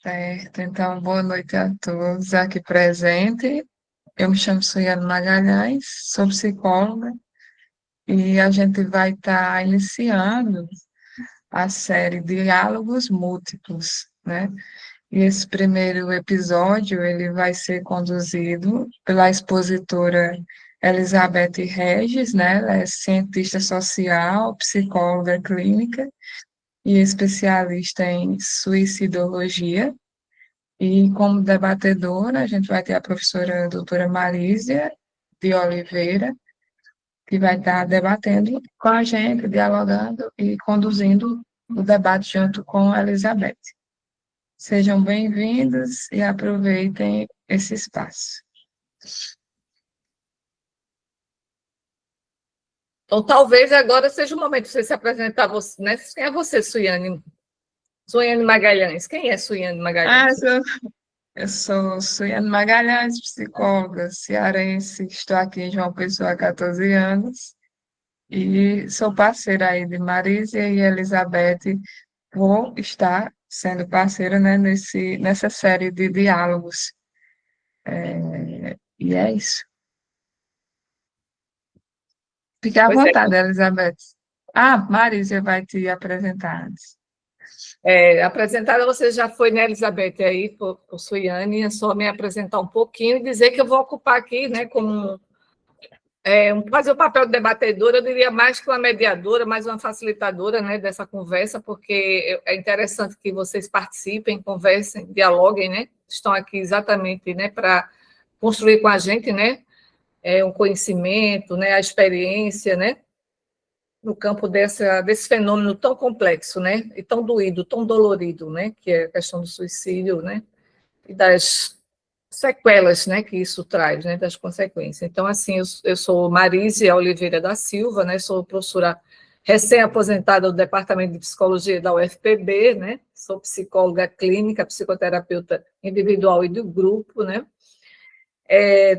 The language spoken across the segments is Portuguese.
Certo, então boa noite a todos aqui presentes. Eu me chamo Suiane Magalhães, sou psicóloga e a gente vai estar iniciando a série Diálogos Múltiplos, né? E esse primeiro episódio ele vai ser conduzido pela expositora Elizabeth Regis, né? Ela é cientista social, psicóloga clínica e especialista em suicidologia. E como debatedora, a gente vai ter a professora doutora Marísia de Oliveira, que vai estar debatendo com a gente, dialogando e conduzindo o debate junto com a Elizabeth. Sejam bem-vindos e aproveitem esse espaço. Então, talvez agora seja o momento de você se apresentar, você, né? Quem é você, Suiane? Suiane Magalhães. Quem é Suiane Ah, Magalhães? eu sou Suiane Magalhães, psicóloga cearense, estou aqui em João Pessoa há 14 anos e sou parceira aí de Marísia e Elizabeth. Vou estar sendo parceira, né, nessa série de diálogos. E é isso. Fique à Pois vontade, Elizabeth. Ah, Marísia vai te apresentar antes. apresentada você já foi, né, Elizabeth, aí, por Suiane, é só me apresentar um pouquinho e dizer que eu vou ocupar aqui, né, fazer o papel de debatedora, eu diria mais que uma mediadora, mais uma facilitadora, né, dessa conversa, porque é interessante que vocês participem, conversem, dialoguem, né, estão aqui exatamente, né, para construir com a gente, né, um conhecimento, né, a experiência, né, no campo desse fenômeno tão complexo, né, e tão doído, tão dolorido, né, que é a questão do suicídio, né, e das sequelas, né, que isso traz, né, das consequências. Então, assim, eu sou Marísia Oliveira da Silva, né, sou professora recém-aposentada do Departamento de Psicologia da UFPB, né, sou psicóloga clínica, psicoterapeuta individual e do grupo, né,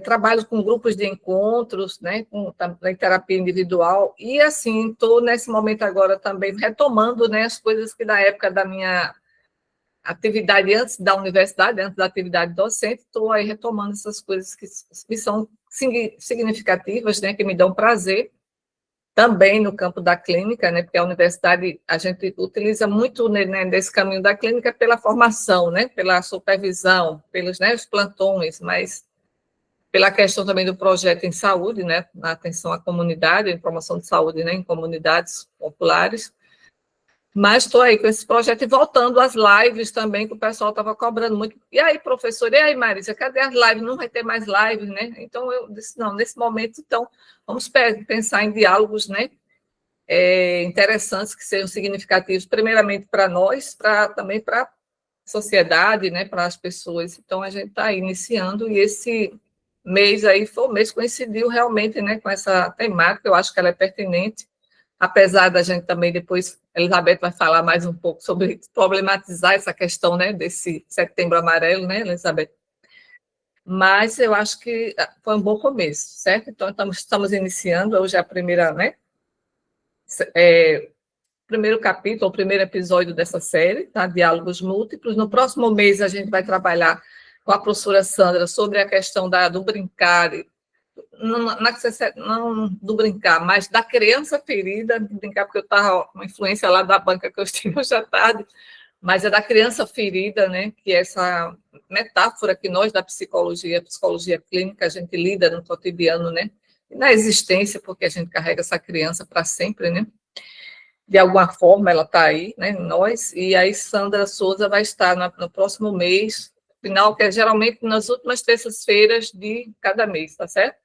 trabalho com grupos de encontros, né, com também terapia individual, e assim, estou nesse momento agora também retomando, né, as coisas que na época da minha atividade antes da universidade, antes da atividade docente, estou aí retomando essas coisas que são significativas, né, que me dão prazer, também no campo da clínica, né, porque a universidade, a gente utiliza muito, né, desse caminho da clínica pela formação, né, pela supervisão, pelos, né, os plantões, mas pela questão também do projeto em saúde, né, na atenção à comunidade, em promoção de saúde, né, em comunidades populares. Mas estou aí com esse projeto e voltando às lives também, que o pessoal estava cobrando muito. E aí, professor, e aí, Marisa, cadê as lives? Não vai ter mais lives, né? Então, eu disse, não, nesse momento, então, vamos pensar em diálogos, né, interessantes, que sejam significativos, primeiramente para nós, também para a sociedade, né, para as pessoas. Então, a gente está iniciando, e esse mês aí foi o mês que coincidiu realmente, né, com essa temática, eu acho que ela é pertinente, apesar da gente também depois, a Elizabeth vai falar mais um pouco sobre problematizar essa questão, né, desse setembro amarelo, né, Elizabeth? Mas eu acho que foi um bom começo, certo? Então, estamos iniciando, hoje é a primeira, né, primeiro capítulo, o primeiro episódio dessa série, tá? Diálogos múltiplos. No próximo mês, a gente vai trabalhar com a professora Sandra sobre a questão do brincar, não do brincar, mas da criança ferida, de brincar, porque eu estava uma influência lá da banca que eu estive hoje à tarde, mas é da criança ferida, né? Que é essa metáfora que nós da psicologia clínica, a gente lida no cotidiano, né? E na existência, porque a gente carrega essa criança para sempre, né? De alguma forma ela está aí, né, nós, e aí Sandra Souza vai estar no próximo mês, final, que é geralmente nas últimas terças-feiras de cada mês, tá certo?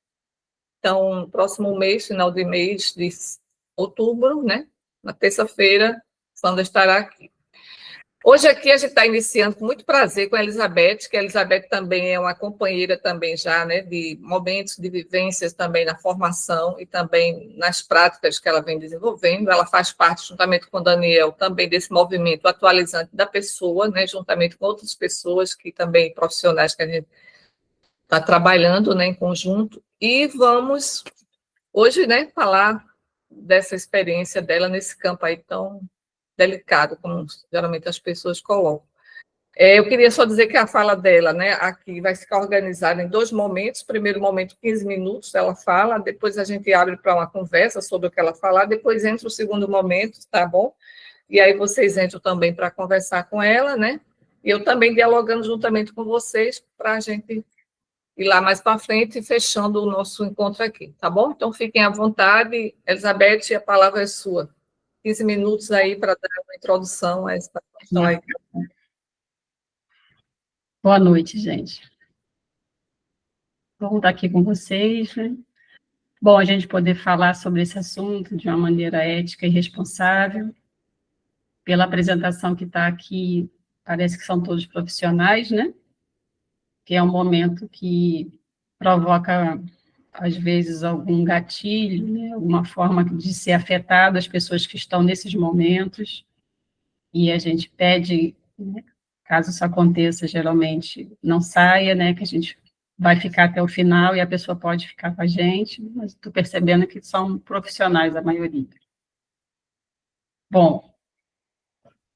Então, próximo mês, final de mês de outubro, né, na terça-feira, Sandra estará aqui. Hoje aqui a gente está iniciando com muito prazer com a Elizabeth, que a Elizabeth também é uma companheira também já, né, de momentos, de vivências também na formação e também nas práticas que ela vem desenvolvendo. Ela faz parte, juntamente com o Daniel, também desse movimento atualizante da pessoa, né, juntamente com outras pessoas que também, profissionais que a gente está trabalhando, né, em conjunto. E vamos, hoje, né, falar dessa experiência dela nesse campo aí tão delicado, como geralmente as pessoas colocam. Eu queria só dizer que a fala dela, né, aqui vai ficar organizada em 2 momentos. Primeiro momento, 15 minutos, ela fala, depois a gente abre para uma conversa sobre o que ela falar, depois entra o segundo momento, tá bom? E aí vocês entram também para conversar com ela, né? E eu também dialogando juntamente com vocês para a gente ir lá mais para frente, fechando o nosso encontro aqui, tá bom? Então fiquem à vontade. Elizabeth, a palavra é sua. 15 minutos aí para dar uma introdução a essa questão aí. Boa noite, gente. Vamos estar aqui com vocês, né? Bom, a gente poder falar sobre esse assunto de uma maneira ética e responsável. Pela apresentação que está aqui, parece que são todos profissionais, né? Que é um momento que provoca, às vezes, algum gatilho, né? Alguma forma de ser afetado as pessoas que estão nesses momentos. E a gente pede, né, caso isso aconteça, geralmente não saia, né, que a gente vai ficar até o final e a pessoa pode ficar com a gente, mas estou percebendo que são profissionais a maioria. Bom,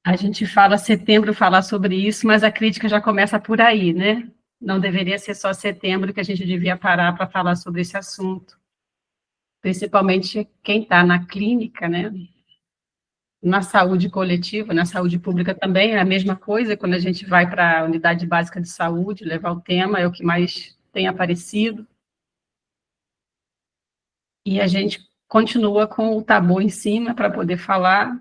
a gente fala setembro, falar sobre isso, mas a crítica já começa por aí, né? Não deveria ser só setembro que a gente devia parar para falar sobre esse assunto. Principalmente quem está na clínica, né? Na saúde coletiva, na saúde pública também é a mesma coisa, quando a gente vai para a unidade básica de saúde, levar o tema, é o que mais tem aparecido. E a gente continua com o tabu em cima para poder falar,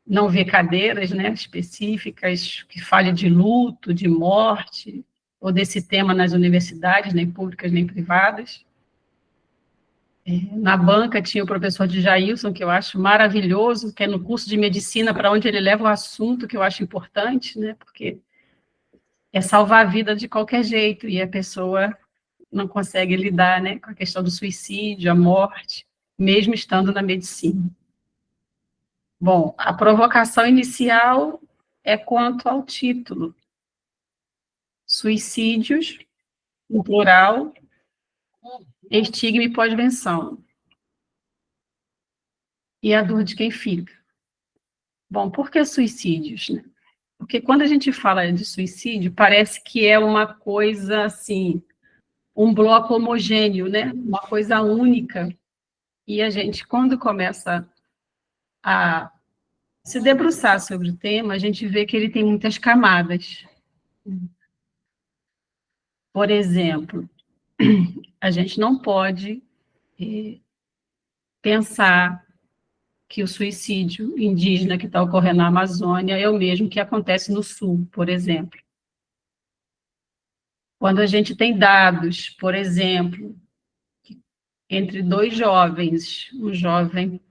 não vê cadeiras, né, específicas que falem de luto, de morte, ou desse tema nas universidades, nem públicas nem privadas. Na banca tinha o professor de Jailson, que eu acho maravilhoso, que é no curso de medicina, para onde ele leva o assunto, que eu acho importante, né, porque é salvar a vida de qualquer jeito, e a pessoa não consegue lidar, né, com a questão do suicídio, a morte, mesmo estando na medicina. Bom, a provocação inicial é quanto ao título. Suicídios, no plural, estigma e pós-venção. E a dor de quem fica. Bom, por que suicídios, né? Porque quando a gente fala de suicídio, parece que é uma coisa, assim, um bloco homogêneo, né? Uma coisa única. E a gente, quando começa a se debruçar sobre o tema, a gente vê que ele tem muitas camadas. Por exemplo, a gente não pode pensar que o suicídio indígena que está ocorrendo na Amazônia é o mesmo que acontece no Sul, por exemplo. Quando a gente tem dados, por exemplo, entre 2 jovens, um jovem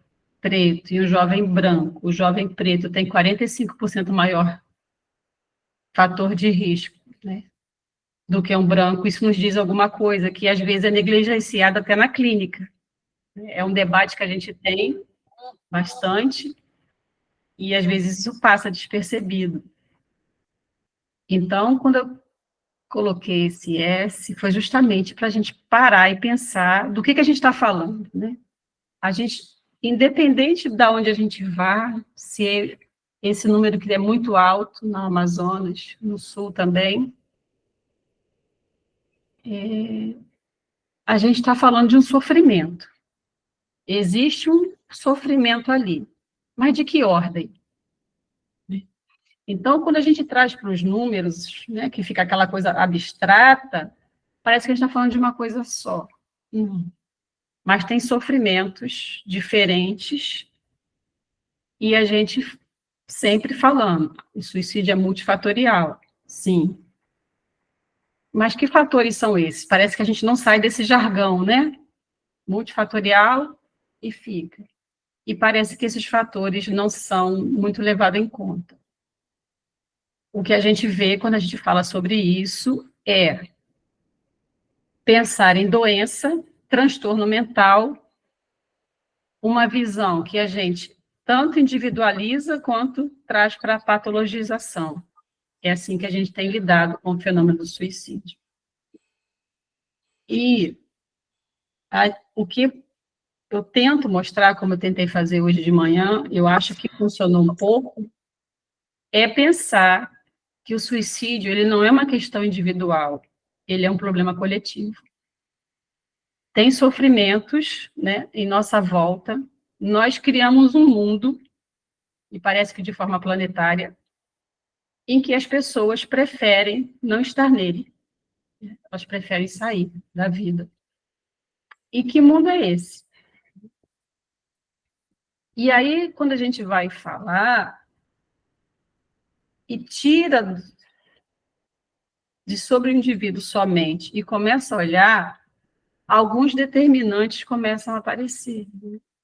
preto e um jovem branco, o jovem preto tem 45% maior fator de risco, né, do que um branco, isso nos diz alguma coisa, que às vezes é negligenciada até na clínica. É um debate que a gente tem bastante, e às vezes isso passa despercebido. Então, quando eu coloquei esse S, foi justamente para a gente parar e pensar do que a gente está falando, né? A gente, independente de onde a gente vá, se esse número que é muito alto no Amazonas, no Sul também, a gente está falando de um sofrimento. Existe um sofrimento ali, mas de que ordem? Então, quando a gente traz para os números, né, que fica aquela coisa abstrata, parece que a gente está falando de uma coisa só. Mas tem sofrimentos diferentes, e a gente sempre falando, o suicídio é multifatorial, sim. Mas que fatores são esses? Parece que a gente não sai desse jargão, né? Multifatorial e fica. E parece que esses fatores não são muito levados em conta. O que a gente vê quando a gente fala sobre isso é pensar em doença, transtorno mental, uma visão que a gente tanto individualiza quanto traz para a patologização. É assim que a gente tem lidado com o fenômeno do suicídio. E o que eu tento mostrar, como eu tentei fazer hoje de manhã, eu acho que funcionou um pouco, é pensar que o suicídio ele não é uma questão individual, ele é um problema coletivo. Tem sofrimentos, né, em nossa volta, nós criamos um mundo, e parece que de forma planetária, em que as pessoas preferem não estar nele. Elas preferem sair da vida. E que mundo é esse? E aí, quando a gente vai falar e tira de sobre o indivíduo somente e começa a olhar, alguns determinantes começam a aparecer.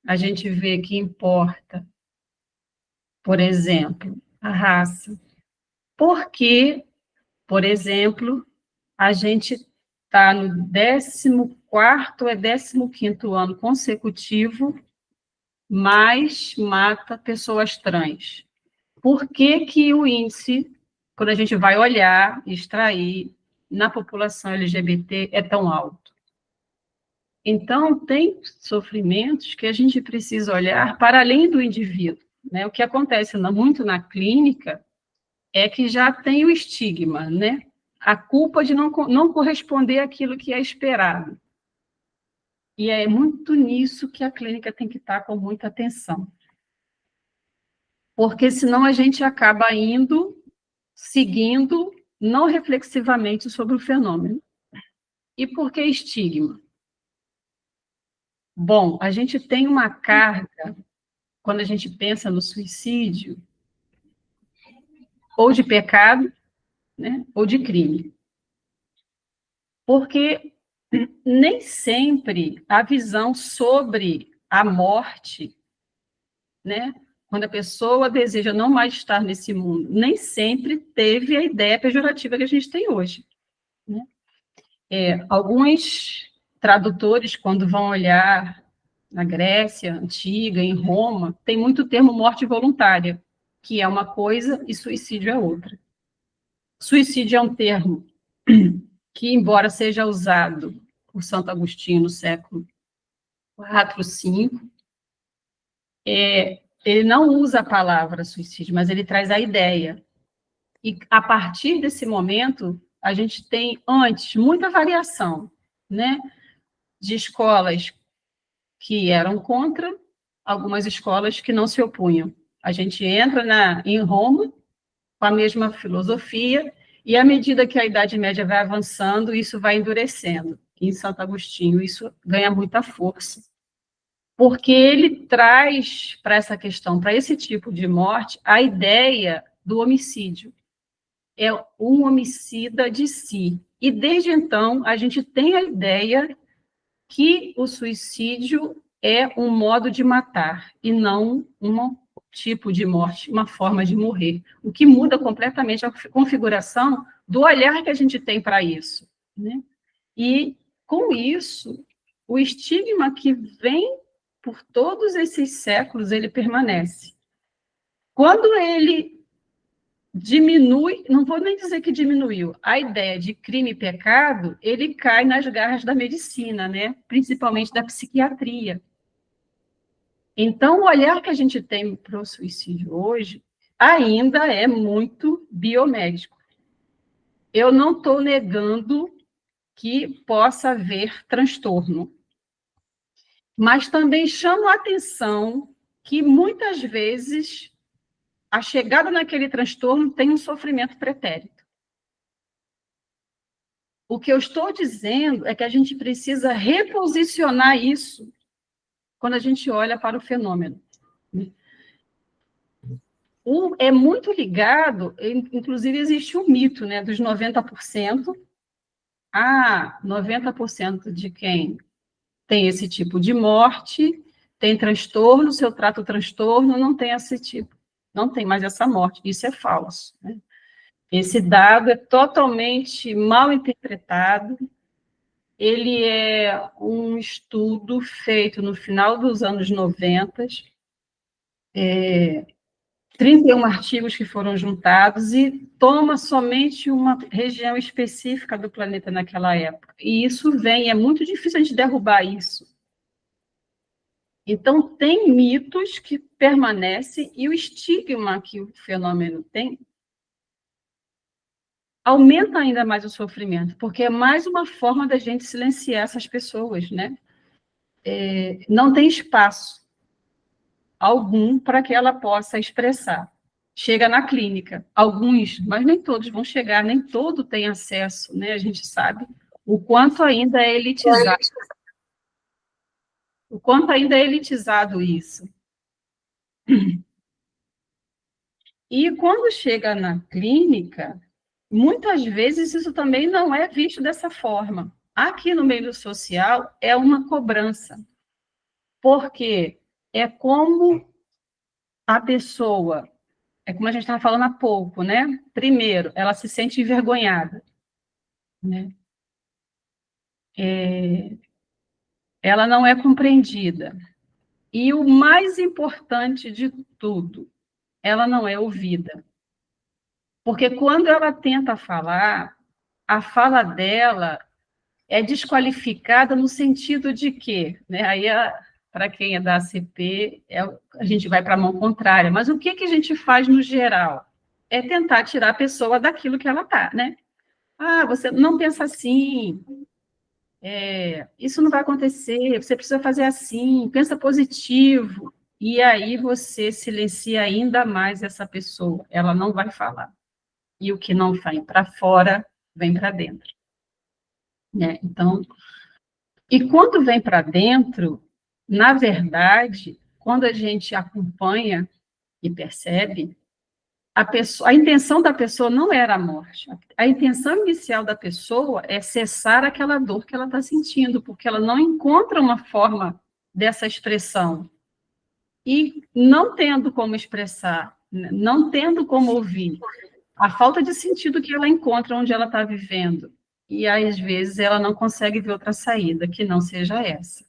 A gente vê que importa, por exemplo, a raça. Porque, por exemplo, a gente está no 14º ou 15º ano consecutivo, mais mata pessoas trans. Por que que o índice, quando a gente vai olhar, extrair, na população LGBT é tão alto? Então, tem sofrimentos que a gente precisa olhar para além do indivíduo, né? O que acontece muito na clínica é que já tem o estigma, né? A culpa de não corresponder àquilo que é esperado. E é muito nisso que a clínica tem que estar com muita atenção. Porque senão a gente acaba seguindo, não reflexivamente sobre o fenômeno. E por que estigma? Bom, a gente tem uma carga, quando a gente pensa no suicídio, ou de pecado, né, ou de crime. Porque nem sempre a visão sobre a morte, né, quando a pessoa deseja não mais estar nesse mundo, nem sempre teve a ideia pejorativa que a gente tem hoje. Né? Alguns tradutores, quando vão olhar na Grécia Antiga, em Roma, tem muito o termo morte voluntária, que é uma coisa e suicídio é outra. Suicídio é um termo que, embora seja usado por Santo Agostinho no século IV, V, ele não usa a palavra suicídio, mas ele traz a ideia. E, a partir desse momento, a gente tem, antes, muita variação, né? De escolas que eram contra, algumas escolas que não se opunham. A gente entra em Roma com a mesma filosofia, e à medida que a Idade Média vai avançando, isso vai endurecendo. Em Santo Agostinho, isso ganha muita força. Porque ele traz para essa questão, para esse tipo de morte, a ideia do homicídio. É um homicida de si. E, desde então, a gente tem a ideia que o suicídio é um modo de matar, e não um tipo de morte, uma forma de morrer. O que muda completamente a configuração do olhar que a gente tem para isso. Né? E, com isso, o estigma que vem por todos esses séculos, ele permanece. Quando ele diminui, não vou nem dizer que diminuiu, a ideia de crime e pecado, ele cai nas garras da medicina, né? Principalmente da psiquiatria. Então, o olhar que a gente tem para o suicídio hoje ainda é muito biomédico. Eu não estou negando que possa haver transtorno, mas também chamo a atenção que, muitas vezes, a chegada naquele transtorno tem um sofrimento pretérito. O que eu estou dizendo é que a gente precisa reposicionar isso quando a gente olha para o fenômeno. É muito ligado, inclusive existe um mito, né, dos 90%. 90% de quem tem esse tipo de morte tem transtorno, se eu trato o transtorno, não tem esse tipo, não tem mais essa morte. Isso é falso. Né? Esse dado é totalmente mal interpretado. Ele é um estudo feito no final dos anos 90, 31 artigos que foram juntados e toma somente uma região específica do planeta naquela época. E isso é muito difícil a gente derrubar isso. Então, tem mitos que permanecem e o estigma que o fenômeno tem aumenta ainda mais o sofrimento, porque é mais uma forma da gente silenciar essas pessoas, né? Não tem espaço algum para que ela possa expressar. Chega na clínica, alguns, mas nem todos vão chegar, nem todo tem acesso, né? A gente sabe o quanto ainda é elitizado. O quanto ainda é elitizado isso. E quando chega na clínica, muitas vezes isso também não é visto dessa forma. Aqui no meio social é uma cobrança, porque é como a pessoa, é como a gente estava falando há pouco, né? Primeiro, ela se sente envergonhada, né? Ela não é compreendida. E o mais importante de tudo, ela não é ouvida. Porque quando ela tenta falar, a fala dela é desqualificada no sentido de que, né? Aí, para quem é da ACP, a gente vai para a mão contrária. Mas o que a gente faz no geral? É tentar tirar a pessoa daquilo que ela está, né? Ah, você não pensa assim, isso não vai acontecer, você precisa fazer assim, pensa positivo. E aí você silencia ainda mais essa pessoa, ela não vai falar. E o que não vai para fora, vem para dentro. Né? Então, e quando vem para dentro, na verdade, quando a gente acompanha e percebe, a intenção da pessoa não era a morte. A intenção inicial da pessoa é cessar aquela dor que ela está sentindo, porque ela não encontra uma forma dessa expressão. E não tendo como expressar, não tendo como ouvir, a falta de sentido que ela encontra onde ela está vivendo. E, às vezes, ela não consegue ver outra saída que não seja essa.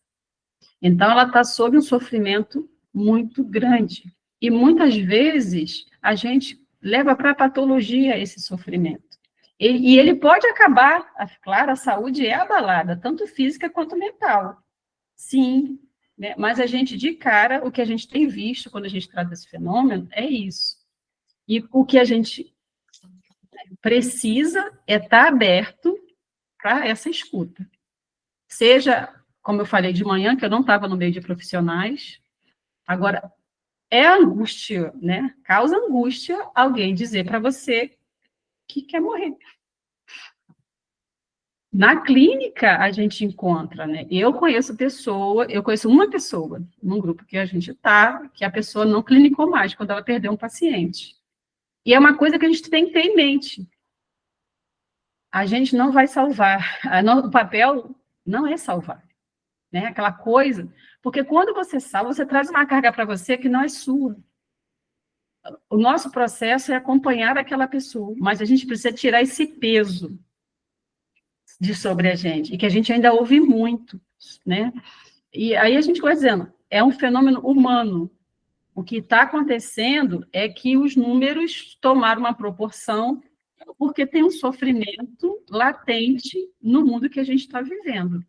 Então, ela está sob um sofrimento muito grande. E, muitas vezes, a gente leva para a patologia esse sofrimento. E ele pode acabar, claro, a saúde é abalada, tanto física quanto mental. Sim, né? Mas a gente, de cara, o que a gente tem visto quando a gente trata esse fenômeno é isso. E o que a gente precisa é estar aberto para essa escuta. Seja, como eu falei de manhã, que eu não estava no meio de profissionais, agora, é angústia, né? Causa angústia alguém dizer para você que quer morrer. Na clínica, a gente encontra, né? Eu conheço uma pessoa, num grupo que a gente está, que a pessoa não clinicou mais, quando ela perdeu um paciente. E é uma coisa que a gente tem que ter em mente. A gente não vai salvar. O papel não é salvar. Né? Aquela coisa. Porque quando você salva, você traz uma carga para você que não é sua. O nosso processo é acompanhar aquela pessoa, mas a gente precisa tirar esse peso de sobre a gente, e que a gente ainda ouve muito, né? E aí a gente vai dizendo, é um fenômeno humano. O que está acontecendo é que os números tomaram uma proporção porque tem um sofrimento latente no mundo que a gente está vivendo.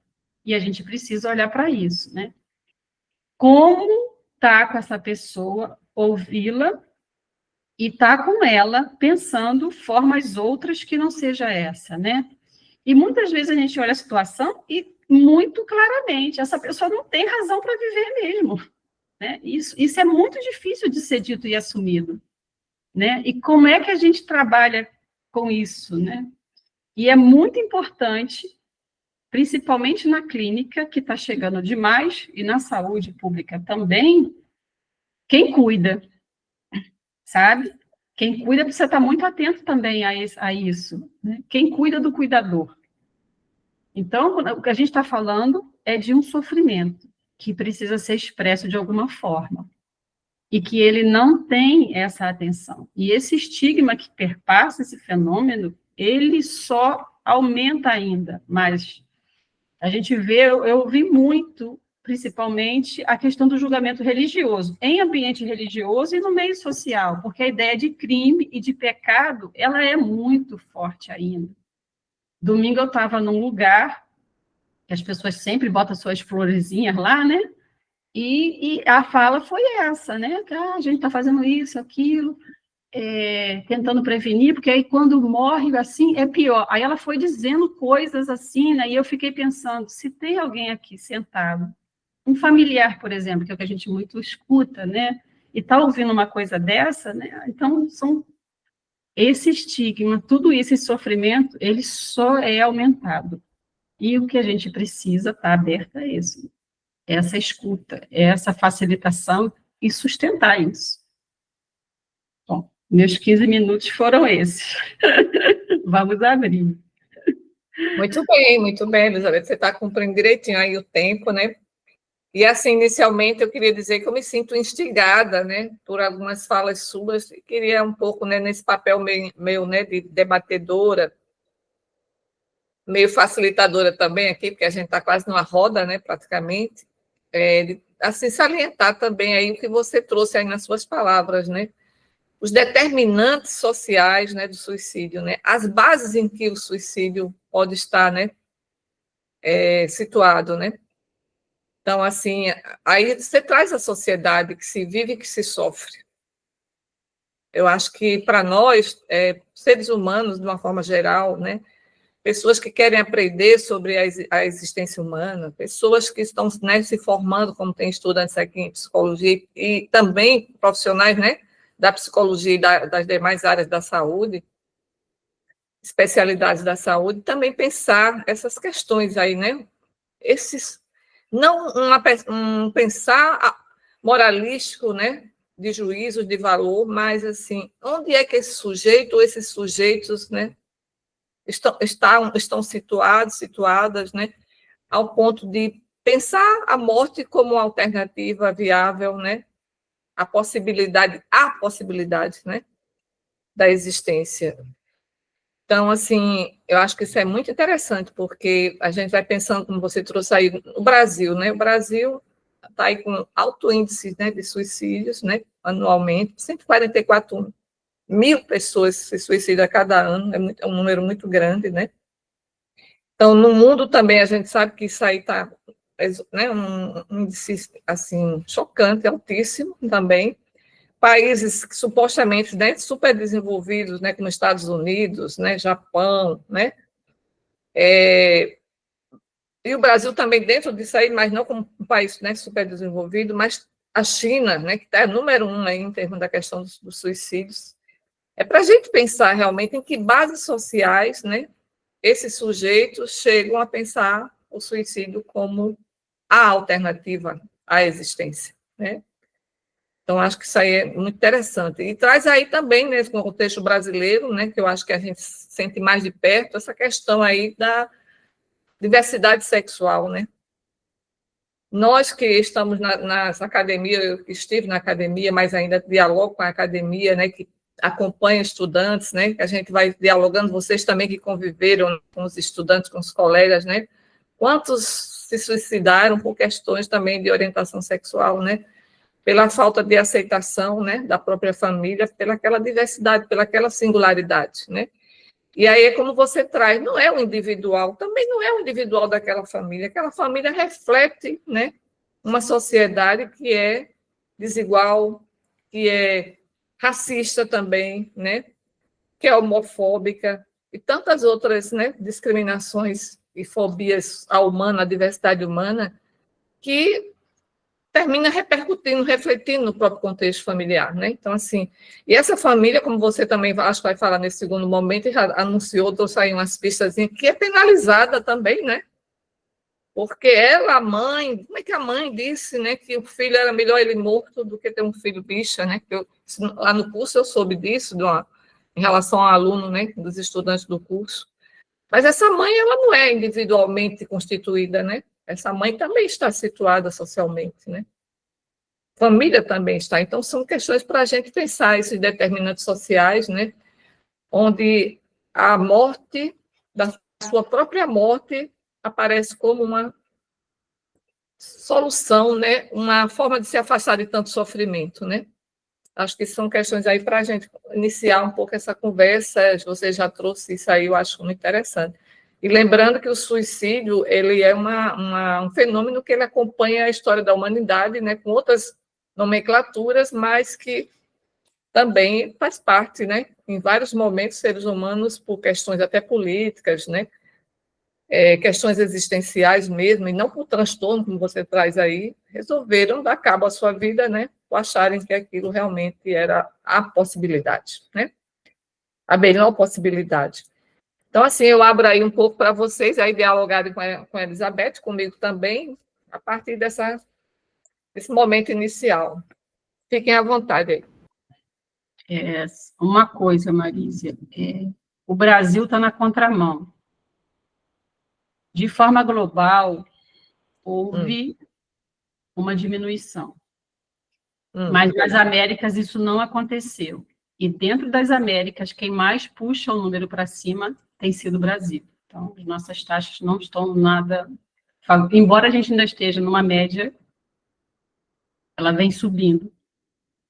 E a gente precisa olhar para isso, né? Como estar com essa pessoa, ouvi-la, e estar com ela pensando formas outras que não seja essa, né? E muitas vezes a gente olha a situação e, muito claramente, essa pessoa não tem razão para viver mesmo. Né? Isso é muito difícil de ser dito e assumido. Né? E como é que a gente trabalha com isso? Né? E é muito importante, principalmente na clínica, que está chegando demais, e na saúde pública também, quem cuida, sabe? Quem cuida precisa estar muito atento também a isso. Né? Quem cuida do cuidador. Então, o que a gente está falando é de um sofrimento que precisa ser expresso de alguma forma, e que ele não tem essa atenção. E esse estigma que perpassa esse fenômeno, ele só aumenta ainda, mas a gente vê, eu vi muito, principalmente, a questão do julgamento religioso, em ambiente religioso e no meio social, porque a ideia de crime e de pecado, ela é muito forte ainda. Domingo eu estava num lugar que as pessoas sempre botam suas florezinhas lá, né? E a fala foi essa, né? Que a gente está fazendo isso, aquilo. tentando prevenir, porque aí quando morre assim é pior. Aí ela foi dizendo coisas assim, né? E eu fiquei pensando, se tem alguém aqui sentado, um familiar, por exemplo, que é o que a gente muito escuta, né? E está ouvindo uma coisa dessa, né? Então, esse estigma, tudo isso, esse sofrimento, ele só é aumentado. E o que a gente precisa estar aberto a isso. Essa escuta, essa facilitação e sustentar isso. Bom, meus 15 minutos foram esses. Vamos abrir. Muito bem, Elizabeth. Você está cumprindo direitinho aí o tempo, né? E, assim, inicialmente, eu queria dizer que eu me sinto instigada, né, por algumas falas suas, e queria um pouco, né, nesse papel meu, né, de debatedora, meio facilitadora também aqui, porque a gente está quase numa roda, né, praticamente, assim, salientar também aí o que você trouxe aí nas suas palavras, né, os determinantes sociais, né, do suicídio, né, as bases em que o suicídio pode estar, né, situado, né. Então, assim, aí você traz a sociedade que se vive e que se sofre. Eu acho que, para nós, seres humanos, de uma forma geral, né, pessoas que querem aprender sobre a existência humana, pessoas que estão, né, se formando, como tem estudantes aqui em psicologia, e também profissionais, né, da psicologia e das demais áreas da saúde, especialidades da saúde, também pensar essas questões aí, né, esses, não um pensar moralístico, né, de juízo, de valor, mas, assim, onde é que esse sujeito ou esses sujeitos, né, estão situadas, né, ao ponto de pensar a morte como uma alternativa viável, né, a possibilidade, né, da existência. Então, assim, eu acho que isso é muito interessante, porque a gente vai pensando, como você trouxe aí, no Brasil, né? O Brasil está aí com alto índice, né, de suicídios, né, anualmente, 144 mil pessoas se suicidam a cada ano, é um número muito grande, né? Então, no mundo também, a gente sabe que isso aí está, né, um índice, assim, chocante, altíssimo também. Países que supostamente, né, super desenvolvidos, né, como Estados Unidos, né, Japão, né, e o Brasil também dentro disso aí, mas não como um país, né, super desenvolvido, mas a China, né, que está número 1 aí em termos da questão dos suicídios, é para a gente pensar realmente em que bases sociais, né, esses sujeitos chegam a pensar o suicídio como a alternativa à existência, né? Então, acho que isso aí é muito interessante. E traz aí também, nesse contexto brasileiro, né, que eu acho que a gente sente mais de perto, essa questão aí da diversidade sexual, né? Nós que estamos nas academias, eu que estive na academia, mas ainda dialogo com a academia, né, que acompanha estudantes, né, que a gente vai dialogando, vocês também que conviveram com os estudantes, com os colegas, né? Quantos se suicidaram por questões também de orientação sexual, né? Pela falta de aceitação, né, da própria família, pelaquela diversidade, pelaquela singularidade, né? E aí é como você traz, não é o individual, também não é o individual daquela família, aquela família reflete, né, uma sociedade que é desigual, que é racista também, né, que é homofóbica e tantas outras, né, discriminações e fobias à humana, à diversidade humana, que termina repercutindo, refletindo no próprio contexto familiar, né? Então, assim, e essa família, como você também acho que vai falar nesse segundo momento, e já anunciou, trouxe aí umas pistas, que é penalizada também, né? Porque ela, a mãe, como é que a mãe disse, né, que o filho era melhor ele morto do que ter um filho bicha, né? Lá no curso eu soube disso, em relação ao aluno, né, dos estudantes do curso. Mas essa mãe, ela não é individualmente constituída, né? Essa mãe também está situada socialmente, né? Família também está. Então, são questões para a gente pensar esses determinantes sociais, né? Onde a morte, da sua própria morte, aparece como uma solução, né? Uma forma de se afastar de tanto sofrimento, né? Acho que são questões aí para a gente iniciar um pouco essa conversa. Você já trouxe isso aí, eu acho muito interessante. E lembrando que o suicídio, ele é um fenômeno que ele acompanha a história da humanidade, né, com outras nomenclaturas, mas que também faz parte, né? Em vários momentos, seres humanos, por questões até políticas, né? Questões existenciais mesmo, e não por transtorno, como você traz aí, resolveram dar cabo à sua vida, né? Por acharem que aquilo realmente era a possibilidade, né? A melhor possibilidade. Então, assim, eu abro aí um pouco para vocês, aí dialogarem com a Elizabeth, comigo também, a partir desse momento inicial. Fiquem à vontade aí. Uma coisa, Marísia, o Brasil está na contramão. De forma global, houve uma diminuição. Mas nas Américas isso não aconteceu. E dentro das Américas, quem mais puxa o número para cima tem sido o Brasil. Então, as nossas taxas não estão nada... Embora a gente ainda esteja numa média, ela vem subindo.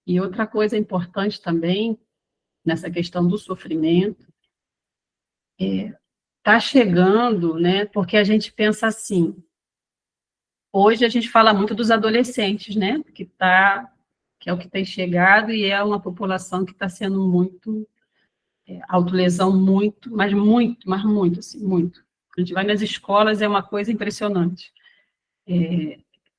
E outra coisa importante também, nessa questão do sofrimento, está chegando, né? Porque a gente pensa assim, hoje a gente fala muito dos adolescentes, né? Que é o que tem chegado e é uma população que está sendo muito, autolesão muito, mas muito, assim, muito. A gente vai nas escolas, é uma coisa impressionante.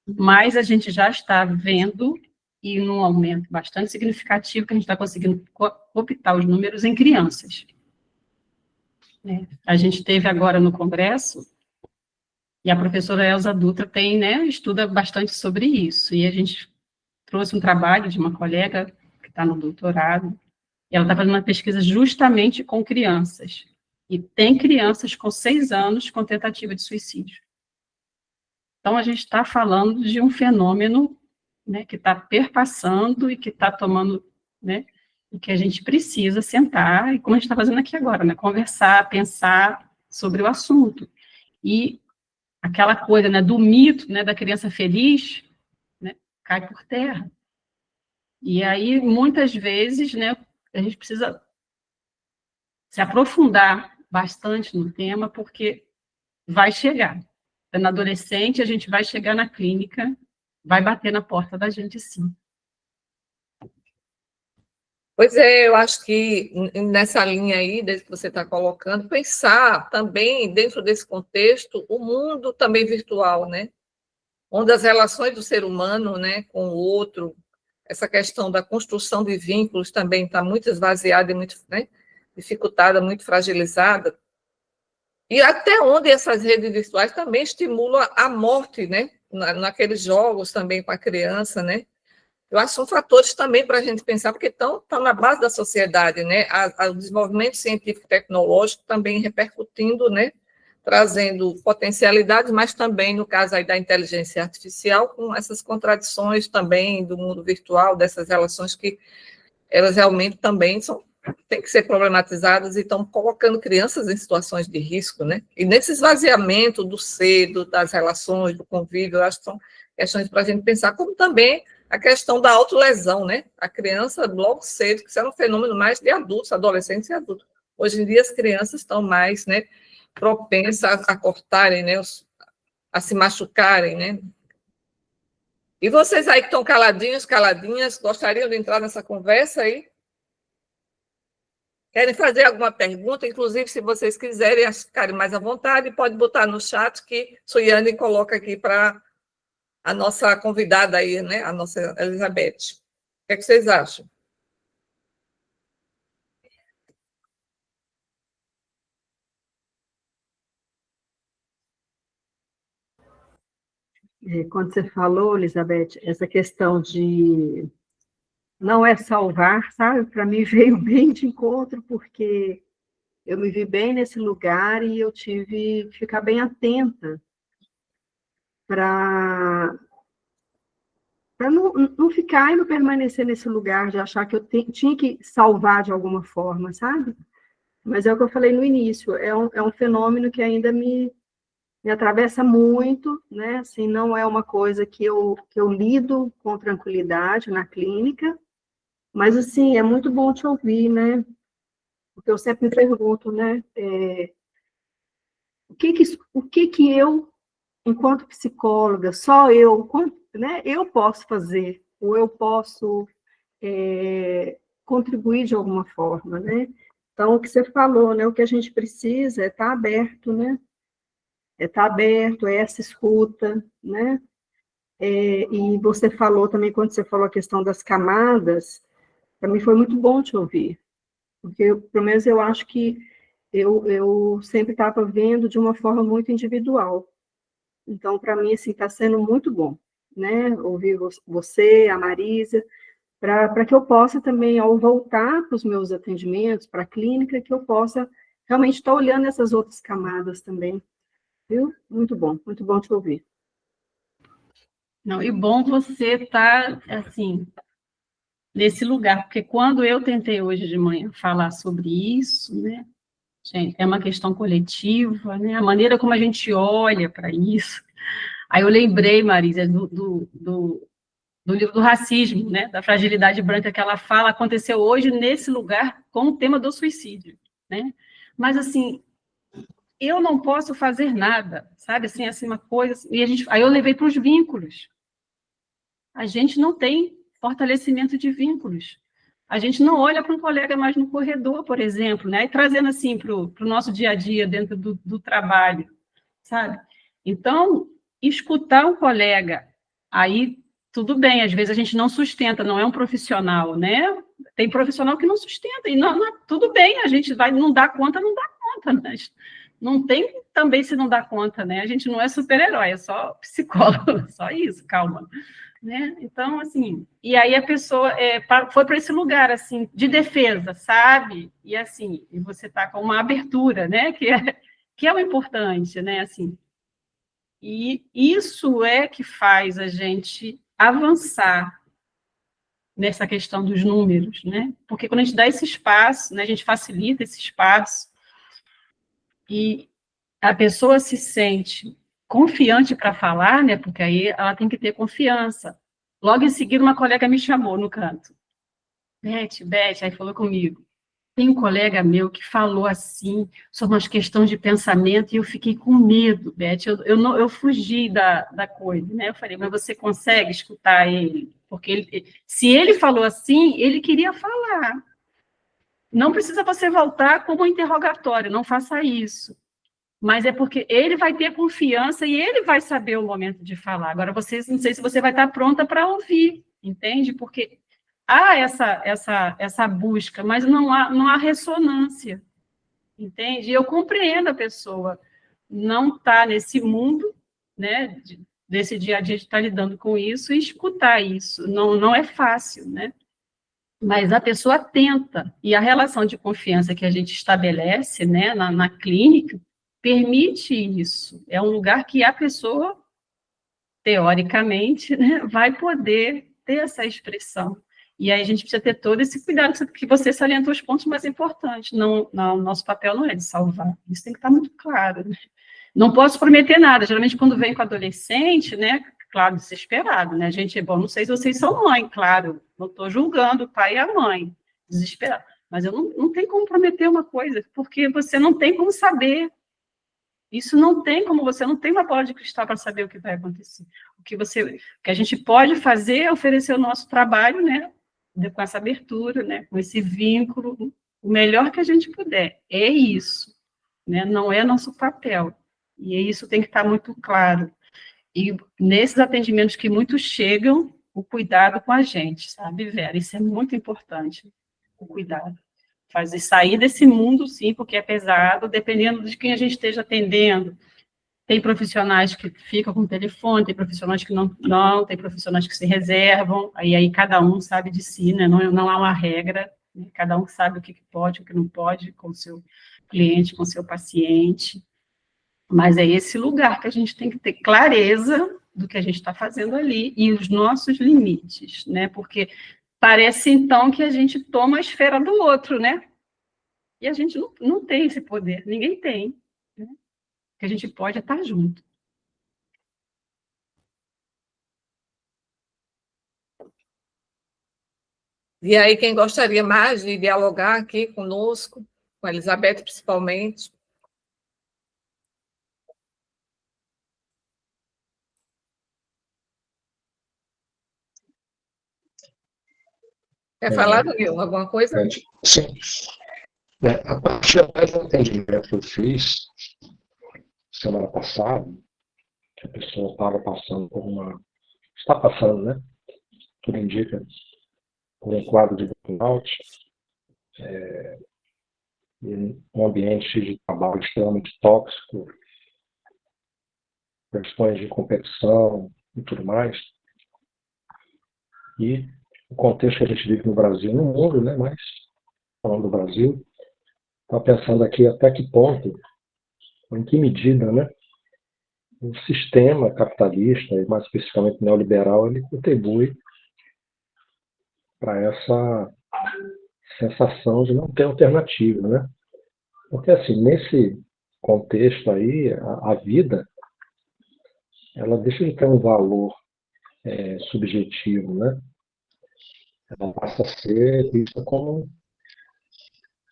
Mas a gente já está vendo, e num aumento bastante significativo, que a gente está conseguindo cooptar os números em crianças. A gente teve agora no Congresso, e a professora Elza Dutra tem, né, estuda bastante sobre isso, e a gente trouxe um trabalho de uma colega que está no doutorado, e ela está fazendo uma pesquisa justamente com crianças, e tem crianças com 6 anos com tentativa de suicídio. Então, a gente está falando de um fenômeno, né, que está perpassando e que está tomando, né, e que a gente precisa sentar, e como a gente está fazendo aqui agora, né, conversar, pensar sobre o assunto. E aquela coisa, né, do mito, né, da criança feliz, né, cai por terra. E aí, muitas vezes, né, a gente precisa se aprofundar bastante no tema, porque vai chegar. Na adolescente, a gente vai chegar na clínica, vai bater na porta da gente, sim. Pois é, eu acho que nessa linha aí, desde que você está colocando, pensar também, dentro desse contexto, o mundo também virtual, né? Onde as relações do ser humano, né, com o outro, essa questão da construção de vínculos também está muito esvaziada e muito, né, dificultada, muito fragilizada. E até onde essas redes virtuais também estimulam a morte, né? Naqueles jogos também com a criança, né? Eu acho que são fatores também para a gente pensar, porque estão na base da sociedade, né? O desenvolvimento científico e tecnológico também repercutindo, né? Trazendo potencialidades, mas também, no caso aí da inteligência artificial, com essas contradições também do mundo virtual, dessas relações que elas realmente também têm que ser problematizadas e estão colocando crianças em situações de risco, né? E nesse esvaziamento do ser, das relações, do convívio, eu acho que são questões para a gente pensar, como também a questão da autolesão, né? A criança, logo cedo, que isso era um fenômeno mais de adultos, adolescentes e adultos. Hoje em dia, as crianças estão mais, né, propensas a cortarem, né, a se machucarem, né? E vocês aí que estão caladinhos, caladinhas, gostariam de entrar nessa conversa aí? Querem fazer alguma pergunta? Inclusive, se vocês quiserem ficarem mais à vontade, pode botar no chat que Suiane coloca aqui para a nossa convidada aí, né? A nossa Elizabeth. O que é que vocês acham? Quando você falou, Elizabeth, essa questão de não é salvar, sabe? Para mim veio bem de encontro, porque eu me vi bem nesse lugar e eu tive que ficar bem atenta para não ficar e não permanecer nesse lugar de achar que eu tinha que salvar de alguma forma, sabe? Mas é o que eu falei no início, é um fenômeno que ainda me atravessa muito, né? Assim, não é uma coisa que eu lido com tranquilidade na clínica, mas, assim, é muito bom te ouvir, né? Porque eu sempre me pergunto, né? O que eu, enquanto psicóloga, só eu, né? Eu posso fazer, ou eu posso contribuir de alguma forma, né? Então, o que você falou, né? O que a gente precisa é estar aberto, né? É estar aberto, é essa escuta, né? E você falou também, quando você falou a questão das camadas, para mim foi muito bom te ouvir, porque, pelo menos, eu acho que eu sempre estava vendo de uma forma muito individual. Então, para mim, assim, está sendo muito bom, né? Ouvir você, a Marisa, para que eu possa também, ao voltar para os meus atendimentos, para a clínica, que eu possa realmente estar olhando essas outras camadas também, viu? Muito bom te ouvir. Não, e bom você estar, assim, nesse lugar, porque quando eu tentei hoje de manhã falar sobre isso, né, gente, é uma questão coletiva, né, a maneira como a gente olha para isso. Aí eu lembrei, Marisa, do livro do racismo, né, da fragilidade branca que ela fala, aconteceu hoje nesse lugar com o tema do suicídio, né? Mas, assim, eu não posso fazer nada, sabe? Assim uma coisa... E aí eu levei para os vínculos. A gente não tem fortalecimento de vínculos. A gente não olha para um colega mais no corredor, por exemplo, né? E trazendo assim para o nosso dia a dia dentro do trabalho, sabe? Então, escutar um colega, aí tudo bem, às vezes a gente não sustenta, não é um profissional, né? Tem profissional que não sustenta, e tudo bem, a gente vai, não dá conta, não dá conta, mas não tem também se não dá conta, né? A gente não é super-herói, é só psicólogo, só isso, calma. Né? Então, assim, e aí a pessoa foi para esse lugar, assim, de defesa, sabe? E, assim, e você está com uma abertura, né? Que é o importante, né? Assim, e isso é que faz a gente avançar nessa questão dos números, né? Porque quando a gente dá esse espaço, né, a gente facilita esse espaço e a pessoa se sente confiante para falar, né? Porque aí ela tem que ter confiança. Logo em seguida, uma colega me chamou no canto. Beth, aí falou comigo. Tem um colega meu que falou assim, sobre umas questões de pensamento, e eu fiquei com medo, Beth. Eu fugi da coisa, né? Eu falei, mas você consegue escutar ele? Porque se ele falou assim, ele queria falar. Não precisa você voltar como um interrogatório, não faça isso. Mas é porque ele vai ter confiança e ele vai saber o momento de falar. Agora, não sei se você vai estar pronta para ouvir, entende? Porque há essa busca, mas não há ressonância, entende? E eu compreendo a pessoa não estar nesse mundo, né, desse dia a dia de estar lidando com isso e escutar isso. Não é fácil, né? Mas a pessoa tenta, e a relação de confiança que a gente estabelece, né, na clínica, permite isso. É um lugar que a pessoa, teoricamente, né, vai poder ter essa expressão. E aí a gente precisa ter todo esse cuidado, porque você salientou os pontos mais importantes. Não, nosso papel não é de salvar, isso tem que estar muito claro. Né? Não posso prometer nada. Geralmente, quando vem com adolescente, né, claro, desesperado, né? A gente, bom, não sei se vocês são mãe, claro, não estou julgando o pai e a mãe, desesperado. Mas eu não tenho como prometer uma coisa, porque você não tem como saber. Isso não tem como você não tem uma bola de cristal para saber o que vai acontecer. O que a gente pode fazer é oferecer o nosso trabalho, né, com essa abertura, né, com esse vínculo, o melhor que a gente puder. É isso, né? Não é nosso papel. E isso tem que estar muito claro. E nesses atendimentos que muitos chegam, o cuidado com a gente, sabe, Vera? Isso é muito importante, o cuidado. Fazer sair desse mundo, sim, porque é pesado, dependendo de quem a gente esteja atendendo. Tem profissionais que ficam com o telefone, tem profissionais que não, tem profissionais que se reservam, aí cada um sabe de si, né? Não há uma regra, né? Cada um sabe o que pode, o que não pode com o seu cliente, com o seu paciente. Mas é esse lugar que a gente tem que ter clareza do que a gente está fazendo ali e os nossos limites, né? Porque parece, então, que a gente toma a esfera do outro, né? E a gente não tem esse poder, ninguém tem. Né? O que a gente pode é estar junto. E aí, quem gostaria mais de dialogar aqui conosco, com a Elizabeth principalmente? Quer falar, Daniel, alguma coisa? Sim. A partir do entendimento que eu fiz semana passada, que a pessoa estava passando por está passando, né? Tudo indica, por um quadro de burnout, um ambiente de trabalho extremamente tóxico, questões de competição e tudo mais. E o contexto que a gente vive no Brasil, no mundo, né? Mas falando do Brasil, estava pensando aqui até que ponto, em que medida, né? O sistema capitalista, e mais especificamente neoliberal, ele contribui para essa sensação de não ter alternativa, né? Porque, assim, nesse contexto aí, a vida, ela deixa de ter um valor subjetivo, né? Ela passa a ser vista como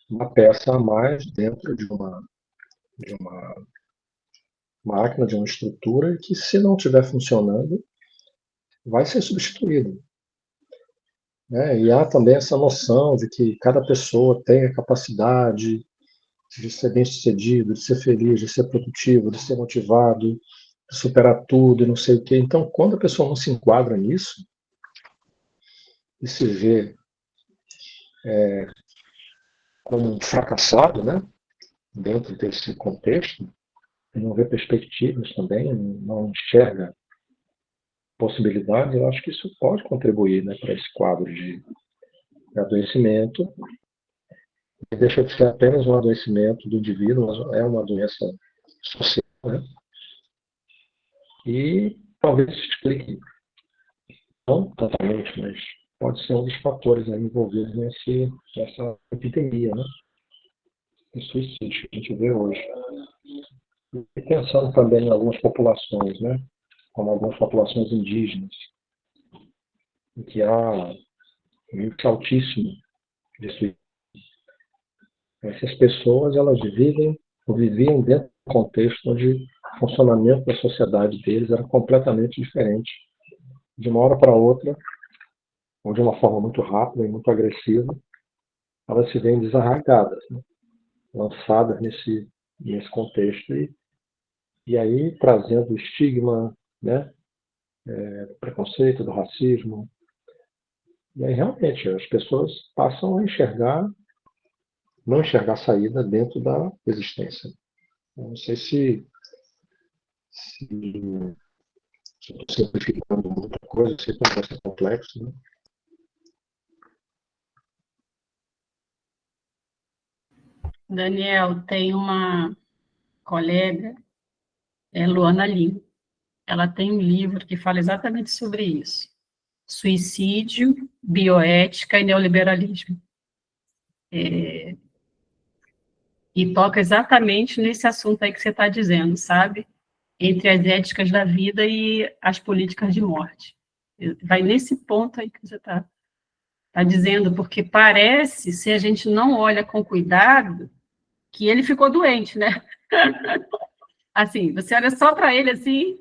uma peça a mais dentro de uma máquina, de uma estrutura, que, se não estiver funcionando, vai ser substituído. E há também essa noção de que cada pessoa tem a capacidade de ser bem-sucedido, de ser feliz, de ser produtivo, de ser motivado, de superar tudo e não sei o quê. Então, quando a pessoa não se enquadra nisso e se vê como um fracassado, né, dentro desse contexto, e não vê perspectivas também, não enxerga possibilidades, eu acho que isso pode contribuir, né, para esse quadro de adoecimento. E deixa de ser apenas um adoecimento do indivíduo, mas é uma doença social, né? E talvez se explique, não totalmente, mas pode ser um dos fatores aí envolvidos nessa epidemia, né? De suicídio que a gente vê hoje. E pensando também em algumas populações, né? Como algumas populações indígenas, em que há um índice altíssimo de suicídio. Essas pessoas, elas viviam dentro de um contexto onde o funcionamento da sociedade deles era completamente diferente. De uma hora para outra, ou de uma forma muito rápida e muito agressiva, elas se veem desarraigadas, né? Lançadas nesse contexto. E aí, trazendo o estigma, né? Do preconceito, do racismo. E aí, realmente, as pessoas passam a não enxergar saída dentro da existência. Eu não sei se estou simplificando muita coisa, sei que vai ser complexo, né? Daniel, tem uma colega, Luana Lima. Ela tem um livro que fala exatamente sobre isso. Suicídio, bioética e neoliberalismo. E toca exatamente nesse assunto aí que você está dizendo, sabe? Entre as éticas da vida e as políticas de morte. Vai nesse ponto aí que você está dizendo, porque parece, se a gente não olha com cuidado, que ele ficou doente, né? Assim, você olha só para ele assim,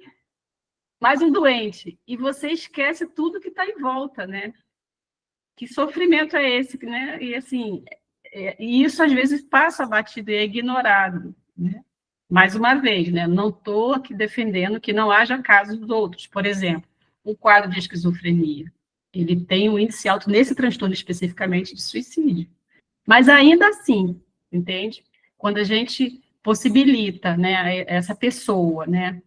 mais um doente, e você esquece tudo que está em volta, né? Que sofrimento é esse, né? E assim, e isso às vezes passa batido e é ignorado, né? Mais uma vez, né? Não estou aqui defendendo que não haja casos dos outros. Por exemplo, um quadro de esquizofrenia, ele tem um índice alto nesse transtorno especificamente de suicídio. Mas ainda assim, entende? Quando a gente possibilita, né, essa pessoa, né,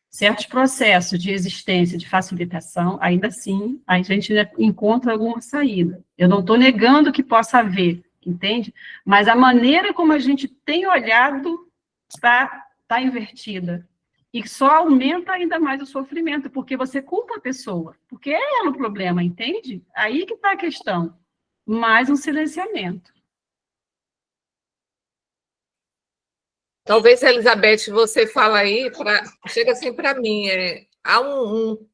certos processos de existência, de facilitação, ainda assim, a gente encontra alguma saída. Eu não estou negando que possa haver, entende? Mas a maneira como a gente tem olhado está invertida. E só aumenta ainda mais o sofrimento, porque você culpa a pessoa, porque é ela o problema, entende? Aí que está a questão. Mais um silenciamento. Talvez, Elizabeth, você fala aí, chega assim para mim, há um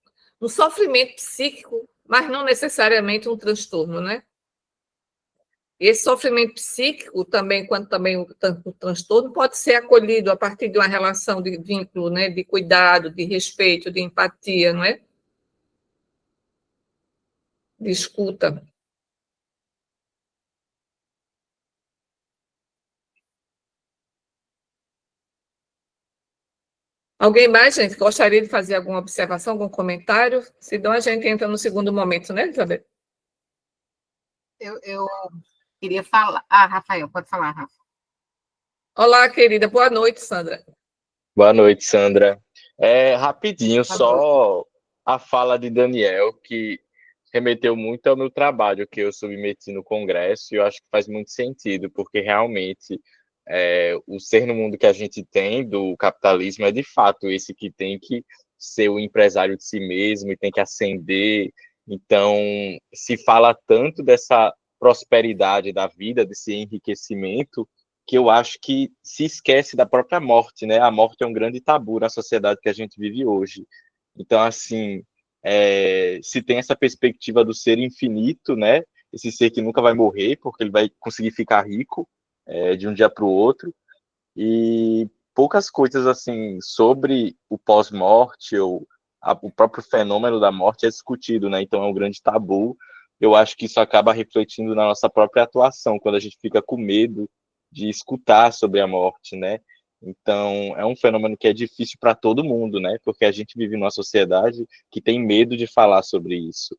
sofrimento psíquico, mas não necessariamente um transtorno, né? E esse sofrimento psíquico também, quando também o transtorno, pode ser acolhido a partir de uma relação de vínculo, né, de cuidado, de respeito, de empatia, não é? de escuta. Alguém mais, gente, gostaria de fazer alguma observação, algum comentário? Se não, a gente entra no segundo momento, né, Elizabeth? Eu queria falar. Ah, Rafael, pode falar, Rafa. Olá, querida. Boa noite, Sandra. Boa noite, Sandra. Rapidinho, Boa só a fala de Daniel, que remeteu muito ao meu trabalho que eu submeti no Congresso, e eu acho que faz muito sentido, porque realmente o ser no mundo que a gente tem do capitalismo é de fato esse que tem que ser o empresário de si mesmo e tem que ascender. Então, se fala tanto dessa prosperidade da vida, desse enriquecimento, que eu acho que se esquece da própria morte, né? A morte é um grande tabu na sociedade que a gente vive hoje. Então, assim, se tem essa perspectiva do ser infinito, né? Esse ser que nunca vai morrer, porque ele vai conseguir ficar rico de um dia para o outro, e poucas coisas assim sobre o pós-morte ou o próprio fenômeno da morte é discutido, né? Então é um grande tabu. Eu acho que isso acaba refletindo na nossa própria atuação, quando a gente fica com medo de escutar sobre a morte, né? Então é um fenômeno que é difícil para todo mundo, né? Porque a gente vive numa sociedade que tem medo de falar sobre isso.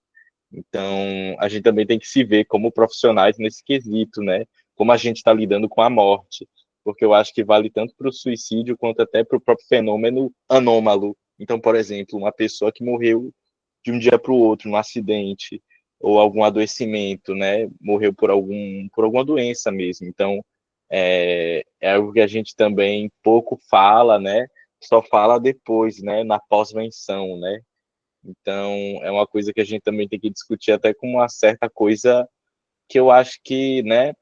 Então, a gente também tem que se ver como profissionais nesse quesito, né? Como a gente está lidando com a morte, porque eu acho que vale tanto para o suicídio quanto até para o próprio fenômeno anômalo. Então, por exemplo, uma pessoa que morreu de um dia para o outro num acidente ou algum adoecimento, né? Morreu por alguma doença mesmo. Então, é algo que a gente também pouco fala, né? Só fala depois, né? Na pós-venção, né? Então, é uma coisa que a gente também tem que discutir até com uma certa coisa que eu acho que, né,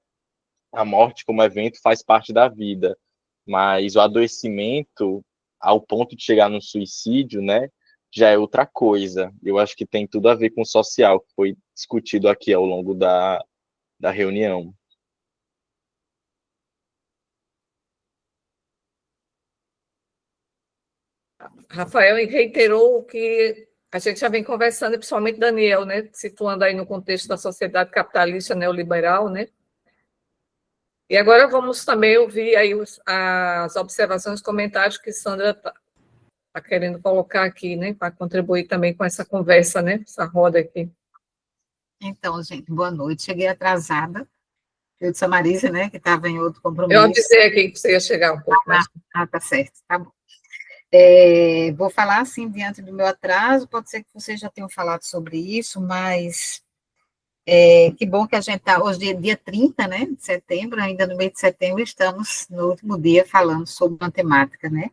a morte como evento faz parte da vida, mas o adoecimento, ao ponto de chegar no suicídio, né, já é outra coisa. Eu acho que tem tudo a ver com o social, que foi discutido aqui ao longo da reunião. Rafael reiterou o que a gente já vem conversando, principalmente Daniel, né, situando aí no contexto da sociedade capitalista neoliberal, né? E agora vamos também ouvir aí as observações, comentários que Sandra está querendo colocar aqui, né, para contribuir também com essa conversa, né, essa roda aqui. Então, gente, boa noite. Cheguei atrasada. Eu disse a Marisa, né, que estava em outro Eu compromisso. avisei aqui que você ia chegar um pouco mais. Tá certo, tá bom. Vou falar assim, diante do meu atraso, pode ser que vocês já tenham falado sobre isso, mas que bom que a gente está, hoje é dia 30, né, de setembro, ainda no mês de setembro, estamos no último dia falando sobre uma temática, né,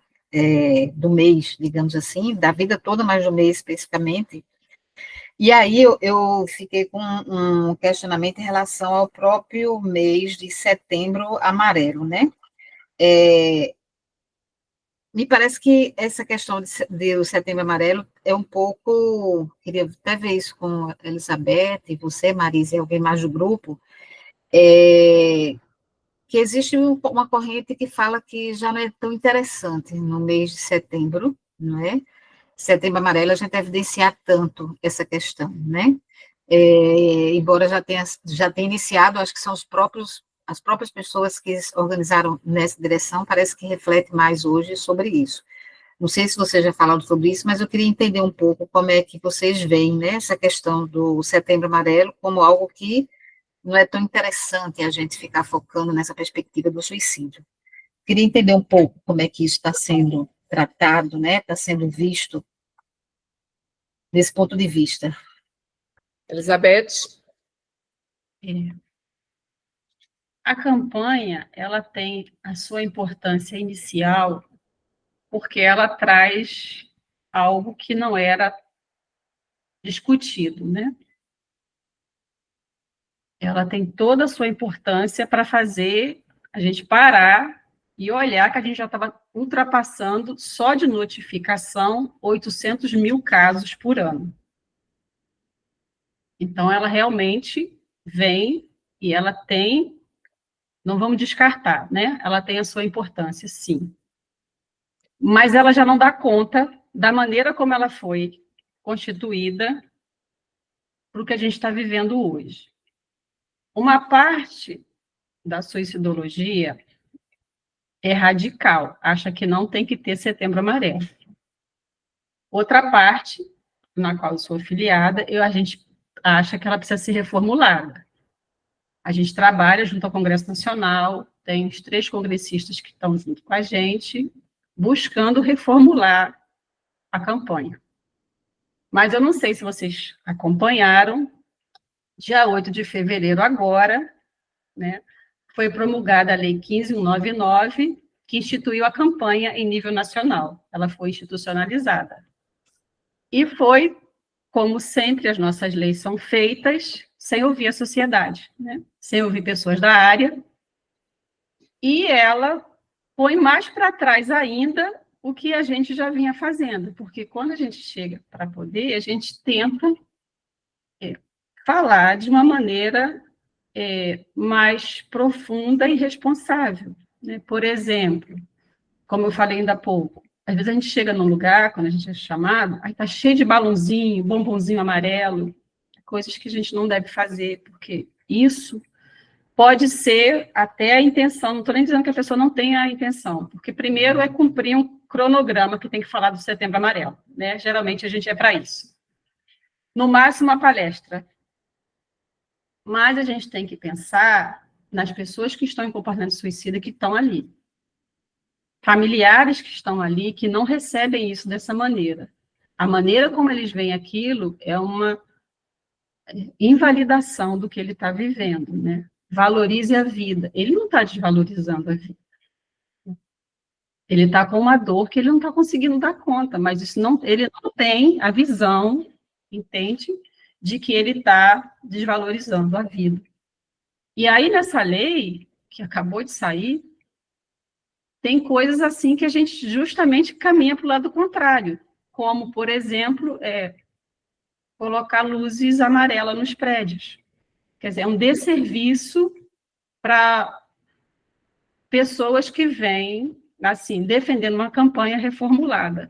do mês, digamos assim, da vida toda, mas do mês especificamente. E aí eu fiquei com um questionamento em relação ao próprio mês de setembro amarelo, né? Me parece que essa questão de setembro amarelo é um pouco, queria até ver isso com a Elizabeth, e você, Marisa, e alguém mais do grupo, que existe uma corrente que fala que já não é tão interessante no mês de setembro, não é? Setembro amarelo, a gente evidenciar tanto essa questão, né? Embora já tenha iniciado, acho que são as próprias pessoas que organizaram nessa direção, parece que reflete mais hoje sobre isso. Não sei se você já falou sobre isso, mas eu queria entender um pouco como é que vocês veem, né, essa questão do setembro amarelo como algo que não é tão interessante a gente ficar focando nessa perspectiva do suicídio. Queria entender um pouco como é que isso está sendo tratado, né, está sendo visto desse ponto de vista. Elizabeth? A campanha, ela tem a sua importância inicial porque ela traz algo que não era discutido, né? Ela tem toda a sua importância para fazer a gente parar e olhar que a gente já estava ultrapassando, só de notificação, 800 mil casos por ano. Então, ela realmente vem e ela tem, não vamos descartar, né? Ela tem a sua importância, sim. Mas ela já não dá conta da maneira como ela foi constituída para o que a gente está vivendo hoje. Uma parte da suicidologia é radical, acha que não tem que ter Setembro Amarelo. Outra parte, na qual eu sou afiliada, a gente acha que ela precisa ser reformulada. A gente trabalha junto ao Congresso Nacional, tem os 3 congressistas que estão junto com a gente, buscando reformular a campanha. Mas eu não sei se vocês acompanharam, dia 8 de fevereiro agora, né, foi promulgada a Lei 15.199, que instituiu a campanha em nível nacional. Ela foi institucionalizada. E foi, como sempre, as nossas leis são feitas sem ouvir a sociedade, né? Sem ouvir pessoas da área, e ela põe mais para trás ainda o que a gente já vinha fazendo, porque quando a gente chega para poder, a gente tenta falar de uma maneira mais profunda e responsável, né? Por exemplo, como eu falei ainda há pouco, às vezes a gente chega num lugar, quando a gente é chamado, aí está cheio de balãozinho, bombonzinho amarelo, coisas que a gente não deve fazer, porque isso pode ser até a intenção, não estou nem dizendo que a pessoa não tenha a intenção, porque primeiro é cumprir um cronograma que tem que falar do Setembro Amarelo, né? Geralmente a gente é para isso. No máximo, uma palestra. Mas a gente tem que pensar nas pessoas que estão em comportamento suicida que estão ali. Familiares que estão ali, que não recebem isso dessa maneira. A maneira como eles veem aquilo é uma invalidação do que ele está vivendo, né? Valorize a vida. Ele não está desvalorizando a vida. Ele está com uma dor que ele não está conseguindo dar conta, mas isso não, ele não tem a visão, entende, de que ele está desvalorizando a vida. E aí, nessa lei, que acabou de sair, tem coisas assim que a gente justamente caminha para o lado contrário, como, por exemplo, colocar luzes amarelas nos prédios. Quer dizer, é um desserviço para pessoas que vêm, assim, defendendo uma campanha reformulada.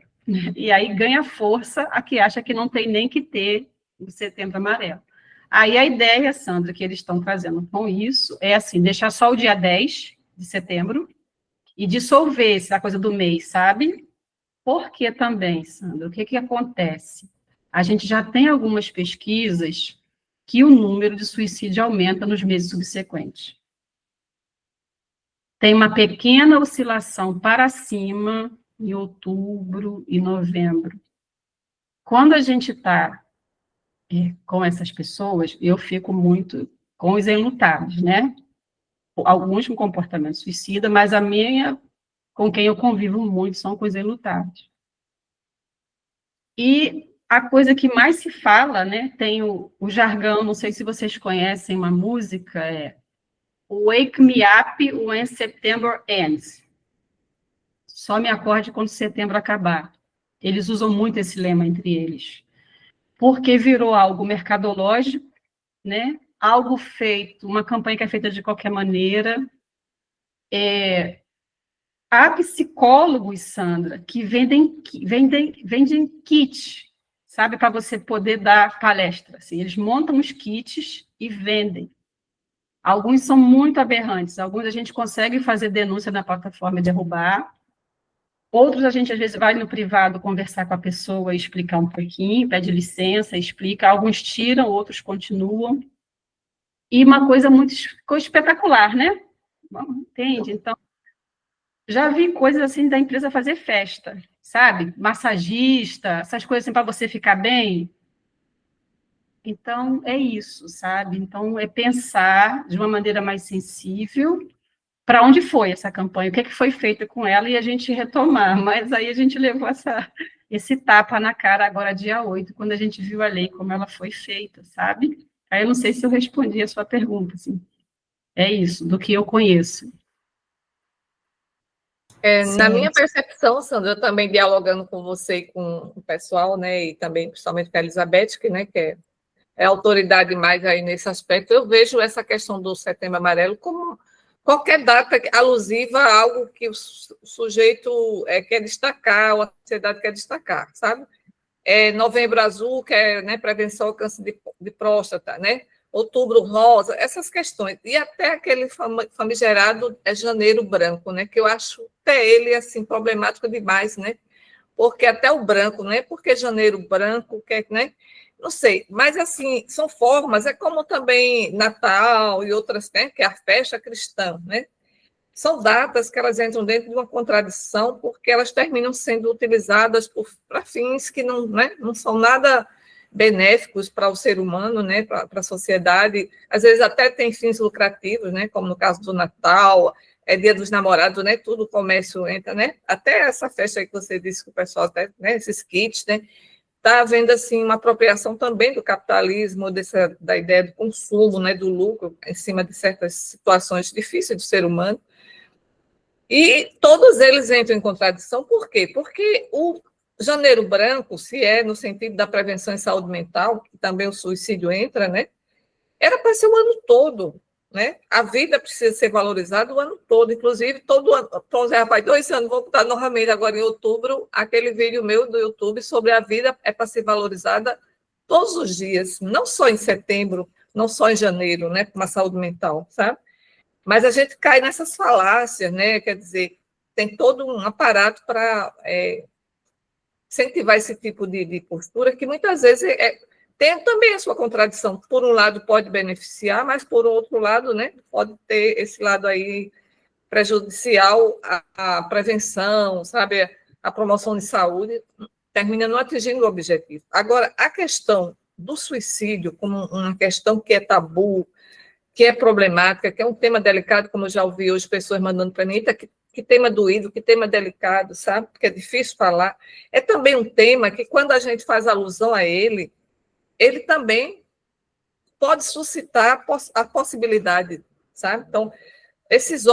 E aí ganha força a que acha que não tem nem que ter o Setembro Amarelo. Aí a ideia, Sandra, que eles estão fazendo com isso é assim, deixar só o dia 10 de setembro e dissolver essa coisa do mês, sabe? Porque também, Sandra, o que acontece? A gente já tem algumas pesquisas que o número de suicídio aumenta nos meses subsequentes. Tem uma pequena oscilação para cima em outubro e novembro. Quando a gente está com essas pessoas, eu fico muito com os enlutados, né? Alguns com comportamento suicida, mas a minha, com quem eu convivo muito, são com os enlutados. E a coisa que mais se fala, né, tem o jargão, não sei se vocês conhecem uma música, Wake Me Up When September Ends. Só me acorde quando setembro acabar. Eles usam muito esse lema entre eles. Porque virou algo mercadológico, né? Algo feito, uma campanha que é feita de qualquer maneira. Há psicólogos, Sandra, que vendem kit, sabe, para você poder dar palestra. Assim, eles montam os kits e vendem. Alguns são muito aberrantes, alguns a gente consegue fazer denúncia na plataforma e derrubar, outros a gente, às vezes, vai no privado conversar com a pessoa e explicar um pouquinho, pede licença, explica, alguns tiram, outros continuam, e uma coisa muito espetacular, né? Entende? Então, já vi coisas assim da empresa fazer festa, sabe? Massagista, essas coisas assim para você ficar bem. Então, é isso, sabe? Então, é pensar de uma maneira mais sensível para onde foi essa campanha, o que foi feito com ela e a gente retomar. Mas aí a gente levou esse tapa na cara agora, dia 8, quando a gente viu a lei, como ela foi feita, sabe? Aí eu não sei se eu respondi a sua pergunta, assim. É isso, do que eu conheço. Na minha percepção, Sandra, eu também dialogando com você e com o pessoal, né, e também principalmente com a Elizabeth, que é autoridade mais aí nesse aspecto, eu vejo essa questão do Setembro Amarelo como qualquer data alusiva a algo que o sujeito quer destacar, ou a sociedade quer destacar, sabe? Novembro Azul, que é, né, prevenção ao câncer de próstata, né? Outubro Rosa, essas questões. E até aquele famigerado Janeiro Branco, né? Que eu acho até ele, assim, problemático demais, né? Porque até o branco, né? Porque Janeiro Branco, que, né? Não sei, mas, assim, são formas, é como também Natal e outras, né? Que é a festa cristã, né? São datas que elas entram dentro de uma contradição, porque elas terminam sendo utilizadas para fins que não, né, não são nada benéficos para o ser humano, né, para a sociedade. Às vezes até tem fins lucrativos, né, como no caso do Natal, Dia dos Namorados, né, tudo o comércio entra, né, até essa festa aí que você disse que o pessoal até, né, esses kits, né, está havendo assim uma apropriação também do capitalismo, da ideia do consumo, né, do lucro em cima de certas situações difíceis do ser humano. E todos eles entram em contradição, por quê? Porque o Janeiro Branco, se é no sentido da prevenção em saúde mental, que também o suicídio entra, né? Era para ser o ano todo, né? A vida precisa ser valorizada o ano todo, inclusive todo ano. Então, já faz 2 anos, vou botar novamente agora em outubro, aquele vídeo meu do YouTube sobre a vida é para ser valorizada todos os dias, não só em setembro, não só em janeiro, né? Com a saúde mental, sabe? Mas a gente cai nessas falácias, né? Quer dizer, tem todo um aparato para incentivar esse tipo de postura, que muitas vezes tem também a sua contradição. Por um lado, pode beneficiar, mas, por outro lado, né, pode ter esse lado aí prejudicial à prevenção, sabe? A promoção de saúde, termina não atingindo o objetivo. Agora, a questão do suicídio como uma questão que é tabu, que é problemática, que é um tema delicado, como eu já ouvi hoje pessoas mandando para mim, Eita, que tema doído, que tema delicado, sabe? Porque é difícil falar. É também um tema que, quando a gente faz alusão a ele, ele também pode suscitar a possibilidade, sabe? Então, esses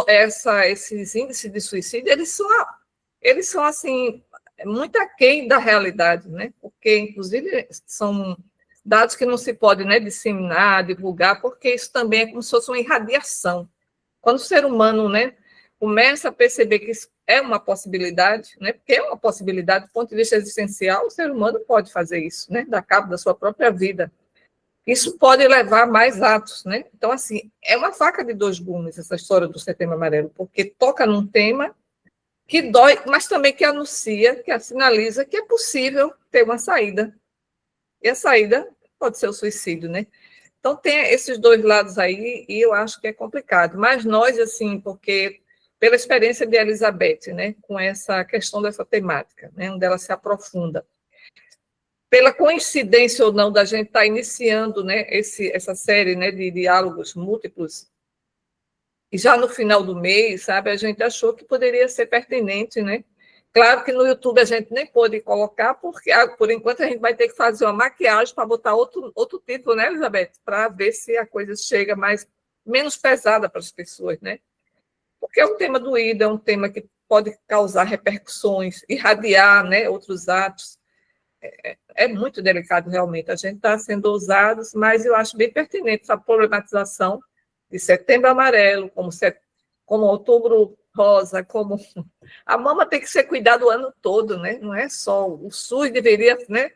índices de suicídio, eles são assim, muito aquém da realidade, né? Porque, inclusive, são dados que não se pode, né, disseminar, divulgar, porque isso também é como se fosse uma irradiação. Quando o ser humano, né, começa a perceber que isso é uma possibilidade, né, porque é uma possibilidade do ponto de vista existencial, o ser humano pode fazer isso, né, dar cabo da sua própria vida. Isso pode levar a mais atos, né? Então, assim, é uma faca de 2 gumes essa história do Setembro Amarelo, porque toca num tema que dói, mas também que anuncia, que sinaliza que é possível ter uma saída. E a saída pode ser o suicídio, né? Então, tem esses 2 lados aí, e eu acho que é complicado. Mas nós, assim, porque pela experiência de Elizabeth, né, com essa questão dessa temática, né, onde ela se aprofunda, pela coincidência ou não da gente estar iniciando, né, essa série, né, de diálogos múltiplos, e já no final do mês, sabe, a gente achou que poderia ser pertinente, né? Claro que no YouTube a gente nem pôde colocar, porque por enquanto a gente vai ter que fazer uma maquiagem para botar outro título, né, Elizabeth? Para ver se a coisa chega menos pesada para as pessoas, né? Porque é um tema doído, é um tema que pode causar repercussões, irradiar, né, outros atos. É muito delicado, realmente. A gente está sendo ousados, mas eu acho bem pertinente essa problematização de Setembro Amarelo, como Outubro Rosa, como a mama tem que ser cuidada o ano todo, né? Não é só o SUS deveria, né,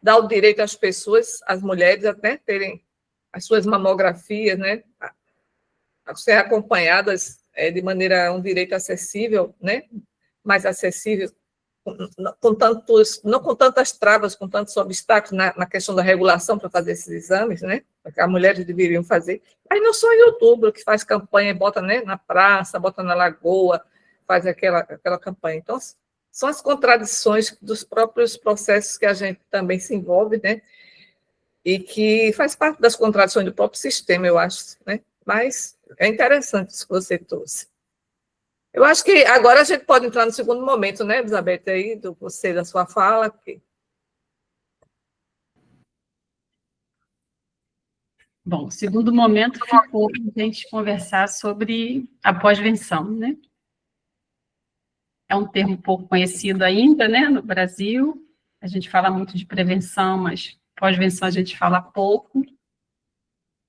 dar o direito às pessoas, às mulheres, até terem as suas mamografias, né, a ser acompanhadas de maneira um direito acessível, né, mais acessível, não com tantas travas, com tantos obstáculos na questão da regulação para fazer esses exames, né? Que as mulheres deveriam fazer. Mas não só em outubro, que faz campanha, bota, né, na praça, bota na lagoa, faz aquela campanha. Então, são as contradições dos próprios processos que a gente também se envolve, né? E que faz parte das contradições do próprio sistema, eu acho, né? Mas é interessante isso que você trouxe. Eu acho que agora a gente pode entrar no segundo momento, né, Elizabeth, aí, da sua fala. Bom, o segundo momento ficou para a gente conversar sobre a pós-venção, né? É um termo pouco conhecido ainda, né, no Brasil. A gente fala muito de prevenção, mas pós-venção a gente fala pouco.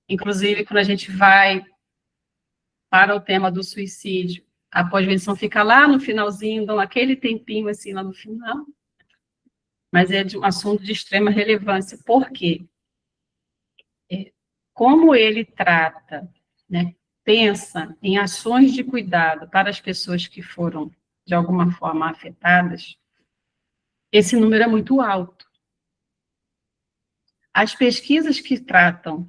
Inclusive, quando a gente vai para o tema do suicídio, a pós-venção fica lá no finalzinho, dão aquele tempinho assim lá no final. mas é de um assunto de extrema relevância. Por quê? Como ele trata, né, pensa em ações de cuidado para as pessoas que foram, de alguma forma, afetadas, esse número é muito alto. As pesquisas que tratam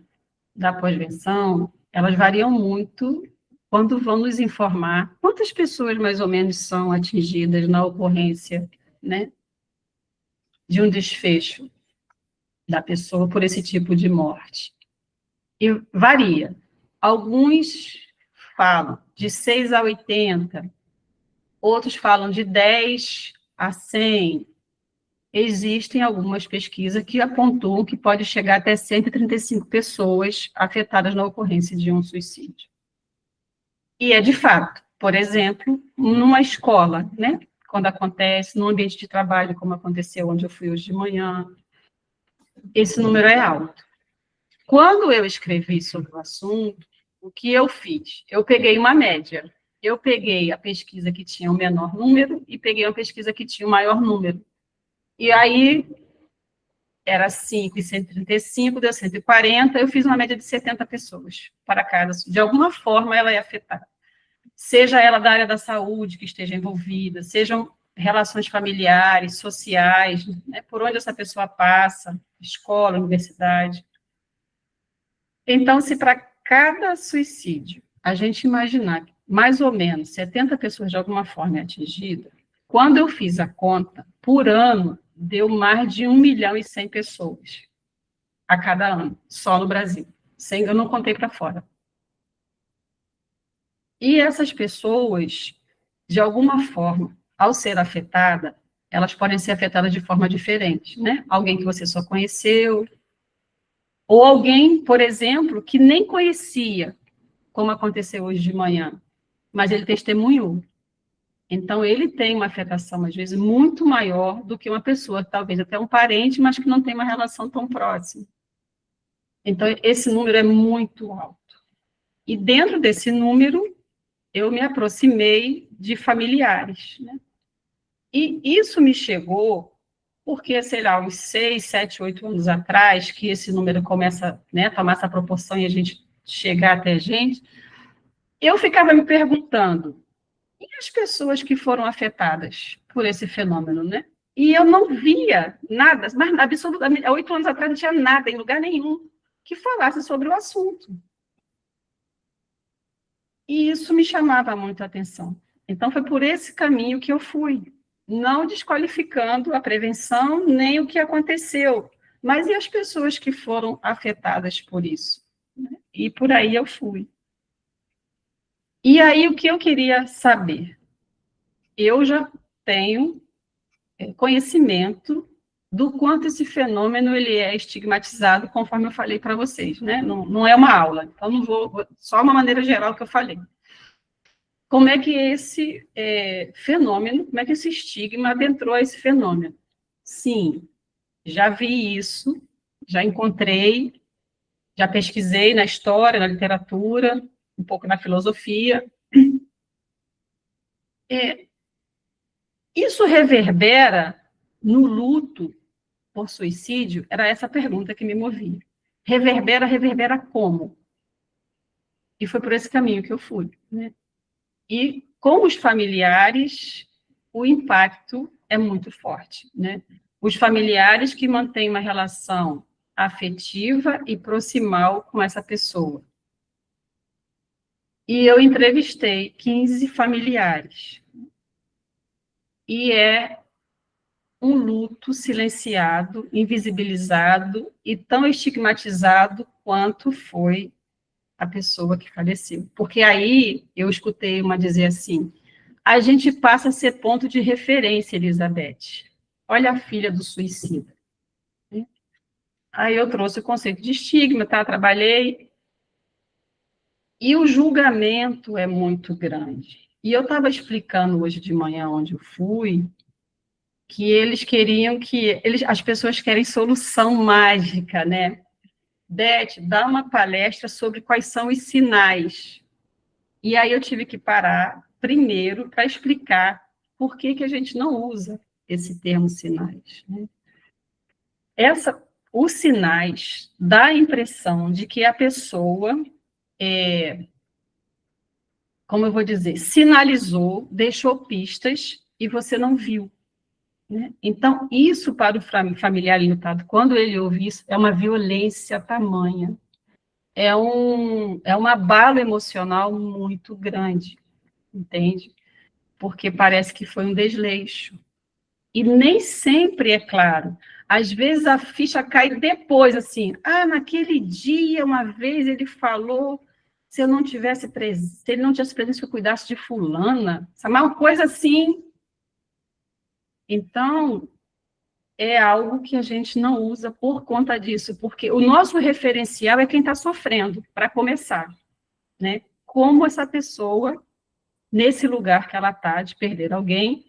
da pós-venção, elas variam muito quando vão nos informar quantas pessoas, mais ou menos, são atingidas na ocorrência, né, de um desfecho da pessoa por esse tipo de morte. E varia. Alguns falam de 6 a 80, outros falam de 10 a 100. Existem algumas pesquisas que apontam que pode chegar até 135 pessoas afetadas na ocorrência de um suicídio. E é de fato, por exemplo, numa escola, né? Quando acontece, num ambiente de trabalho, como aconteceu onde eu fui hoje de manhã, esse número é alto. Quando eu escrevi sobre o assunto, o que eu fiz? Eu peguei uma média. Eu peguei a pesquisa que tinha o menor número e peguei uma pesquisa que tinha o maior número. E aí, era 5 e 135, deu 140, eu fiz uma média de 70 pessoas para cada. De alguma forma, ela é afetada. Seja ela da área da saúde que esteja envolvida, sejam relações familiares, sociais, né, por onde essa pessoa passa, escola, universidade. Então, se para cada suicídio a gente imaginar que mais ou menos 70 pessoas de alguma forma é atingida, quando eu fiz a conta, por ano, deu mais de 1.100.000 pessoas a cada ano, só no Brasil. Eu não contei para fora. E essas pessoas, de alguma forma, ao ser afetada, elas podem ser afetadas de forma diferente, né? Alguém que você só conheceu, ou alguém, por exemplo, que nem conhecia, como aconteceu hoje de manhã, mas ele testemunhou. Então, ele tem uma afetação, às vezes, muito maior do que uma pessoa, talvez até um parente, mas que não tem uma relação tão próxima. Então, esse número é muito alto. E dentro desse número, eu me aproximei de familiares, né? E isso me chegou porque, sei lá, uns 6, 7, 8 anos atrás, que esse número começa, né, a tomar essa proporção e a gente chegar até a gente, eu ficava me perguntando, e as pessoas que foram afetadas por esse fenômeno, né? E eu não via nada, mas absolutamente, há 8 anos atrás não tinha nada, em lugar nenhum, que falasse sobre o assunto. E isso me chamava muito a atenção. Então, foi por esse caminho que eu fui, não desqualificando a prevenção, nem o que aconteceu, mas e as pessoas que foram afetadas por isso? E por aí eu fui. E aí, o que eu queria saber? Eu já tenho conhecimento do quanto esse fenômeno ele é estigmatizado, conforme eu falei para vocês, né? Não é uma aula, então não vou, só uma maneira geral que eu falei. Como é que esse fenômeno, como é que esse estigma adentrou a esse fenômeno? Sim, já vi isso, já encontrei, já pesquisei na história, na literatura, um pouco na filosofia. Isso reverbera no luto por suicídio? Era essa pergunta que me movia. Reverbera como? E foi por esse caminho que eu fui, né? E com os familiares, o impacto é muito forte, né? Os familiares que mantêm uma relação afetiva e proximal com essa pessoa. E eu entrevistei 15 familiares. E é um luto silenciado, invisibilizado e tão estigmatizado quanto foi a pessoa que faleceu. Porque aí eu escutei uma dizer assim, a gente passa a ser ponto de referência, Elizabeth. Olha a filha do suicida. Aí eu trouxe o conceito de estigma, tá? Trabalhei. E o julgamento é muito grande. E eu estava explicando hoje de manhã, onde eu fui, que eles queriam as pessoas querem solução mágica, né? Beth, dá uma palestra sobre quais são os sinais. E aí eu tive que parar primeiro para explicar por que a gente não usa esse termo sinais, né? os sinais dá a impressão de que a pessoa, como eu vou dizer, sinalizou, deixou pistas e você não viu. Né? Então, isso para o familiar enlutado, quando ele ouve isso, é uma violência tamanha. É um abalo emocional muito grande, entende? Porque parece que foi um desleixo. E nem sempre é claro. Às vezes a ficha cai depois, assim, naquele dia, uma vez ele falou, se ele não tivesse presente, que eu cuidasse de fulana, sabe? Uma coisa assim. Então, é algo que a gente não usa por conta disso, porque o nosso referencial é quem está sofrendo, para começar, né? Como essa pessoa, nesse lugar que ela está, de perder alguém,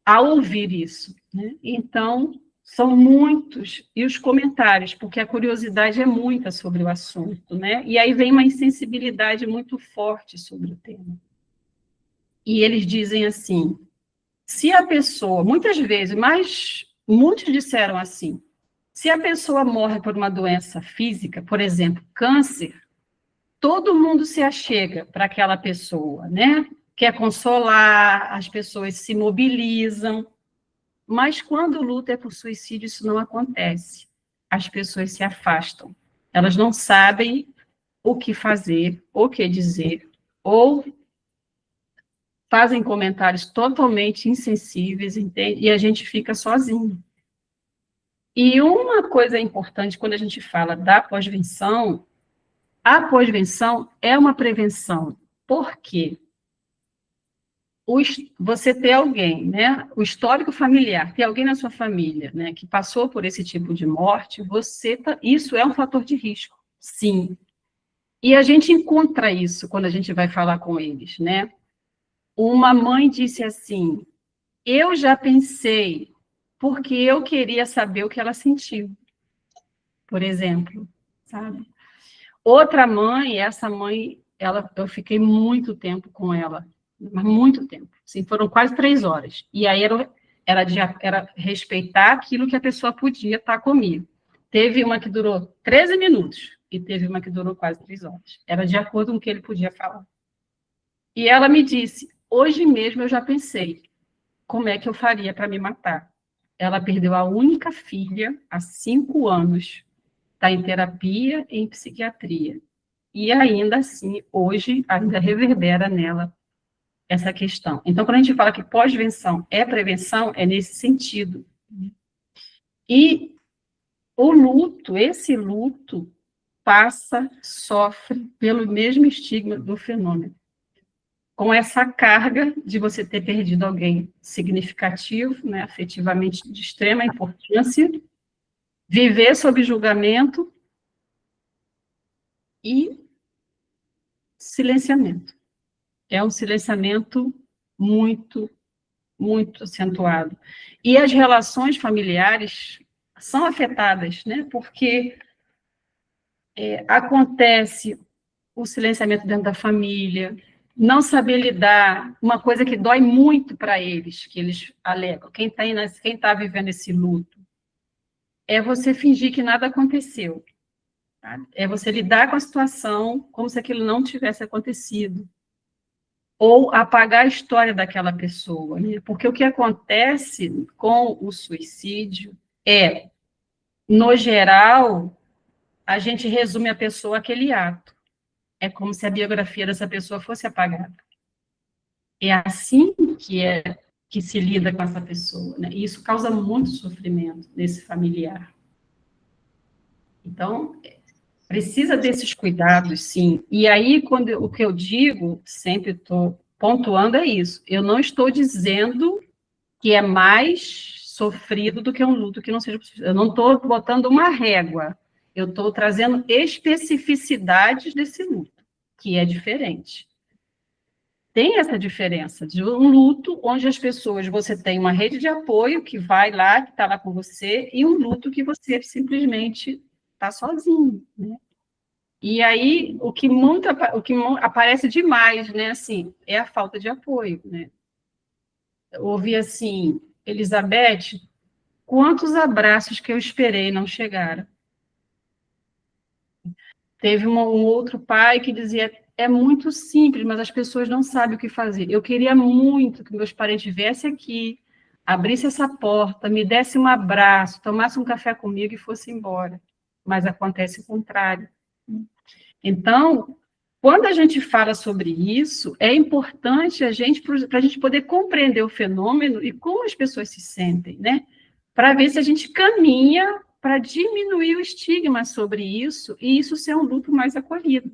a ouvir isso, né? Então, são muitos, e os comentários, porque a curiosidade é muita sobre o assunto, né? E aí vem uma insensibilidade muito forte sobre o tema. E eles dizem assim, se a pessoa, muitas vezes, mas muitos disseram assim, se a pessoa morre por uma doença física, por exemplo, câncer, todo mundo se achega para aquela pessoa, né? Quer consolar, as pessoas se mobilizam, mas quando o luto é por suicídio, isso não acontece. As pessoas se afastam. Elas não sabem o que fazer, o que dizer, ou fazem comentários totalmente insensíveis, entende? E a gente fica sozinho. E uma coisa importante, quando a gente fala da pós-venção, a pós-venção é uma prevenção. Por quê? Você ter alguém, né, o histórico familiar, ter alguém na sua família, né, que passou por esse tipo de morte, isso é um fator de risco, sim. E a gente encontra isso quando a gente vai falar com eles, né? Uma mãe disse assim, eu já pensei, porque eu queria saber o que ela sentiu, por exemplo, sabe? Outra mãe, essa mãe, eu fiquei muito tempo com ela, mas muito tempo. Assim, foram quase 3 horas. E aí era respeitar aquilo que a pessoa podia estar comigo. Teve uma que durou 13 minutos e teve uma que durou quase 3 horas. Era de acordo com o que ele podia falar. E ela me disse, hoje mesmo eu já pensei, como é que eu faria para me matar? Ela perdeu a única filha há 5 anos. Está em terapia e em psiquiatria. E ainda assim, hoje, ainda reverbera nela essa questão. Então, quando a gente fala que pós-venção é prevenção, é nesse sentido. E o luto, esse luto, sofre pelo mesmo estigma do fenômeno. Com essa carga de você ter perdido alguém significativo, né, afetivamente de extrema importância, viver sob julgamento e silenciamento. É um silenciamento muito, muito acentuado. E as relações familiares são afetadas, né? Porque acontece o silenciamento dentro da família, não saber lidar, uma coisa que dói muito para eles, que eles alegam, quem tá vivendo esse luto, é você fingir que nada aconteceu. Tá? É você lidar com a situação como se aquilo não tivesse acontecido. Ou apagar a história daquela pessoa. Né? Porque o que acontece com o suicídio é, no geral, a gente resume a pessoa àquele ato. É como se a biografia dessa pessoa fosse apagada. É assim que se lida com essa pessoa. Né? E isso causa muito sofrimento nesse familiar. Então, precisa desses cuidados, sim. E aí, o que eu digo, sempre estou pontuando, é isso. Eu não estou dizendo que é mais sofrido do que um luto que não seja possível. Eu não estou botando uma régua. Eu estou trazendo especificidades desse luto, que é diferente. Tem essa diferença de um luto onde as pessoas, você tem uma rede de apoio que vai lá, que está lá com você, e um luto que você simplesmente está sozinho, né? E aí, o que aparece demais, né, assim, é a falta de apoio, né? Eu ouvi assim, Elizabeth, quantos abraços que eu esperei não chegaram. Teve um outro pai que dizia, é muito simples, mas as pessoas não sabem o que fazer. Eu queria muito que meus parentes viessem aqui, abrisse essa porta, me desse um abraço, tomasse um café comigo e fosse embora. Mas acontece o contrário. Então, quando a gente fala sobre isso, é importante para a gente poder compreender o fenômeno e como as pessoas se sentem, né? Para ver se a gente caminha para diminuir o estigma sobre isso e isso ser um luto mais acolhido.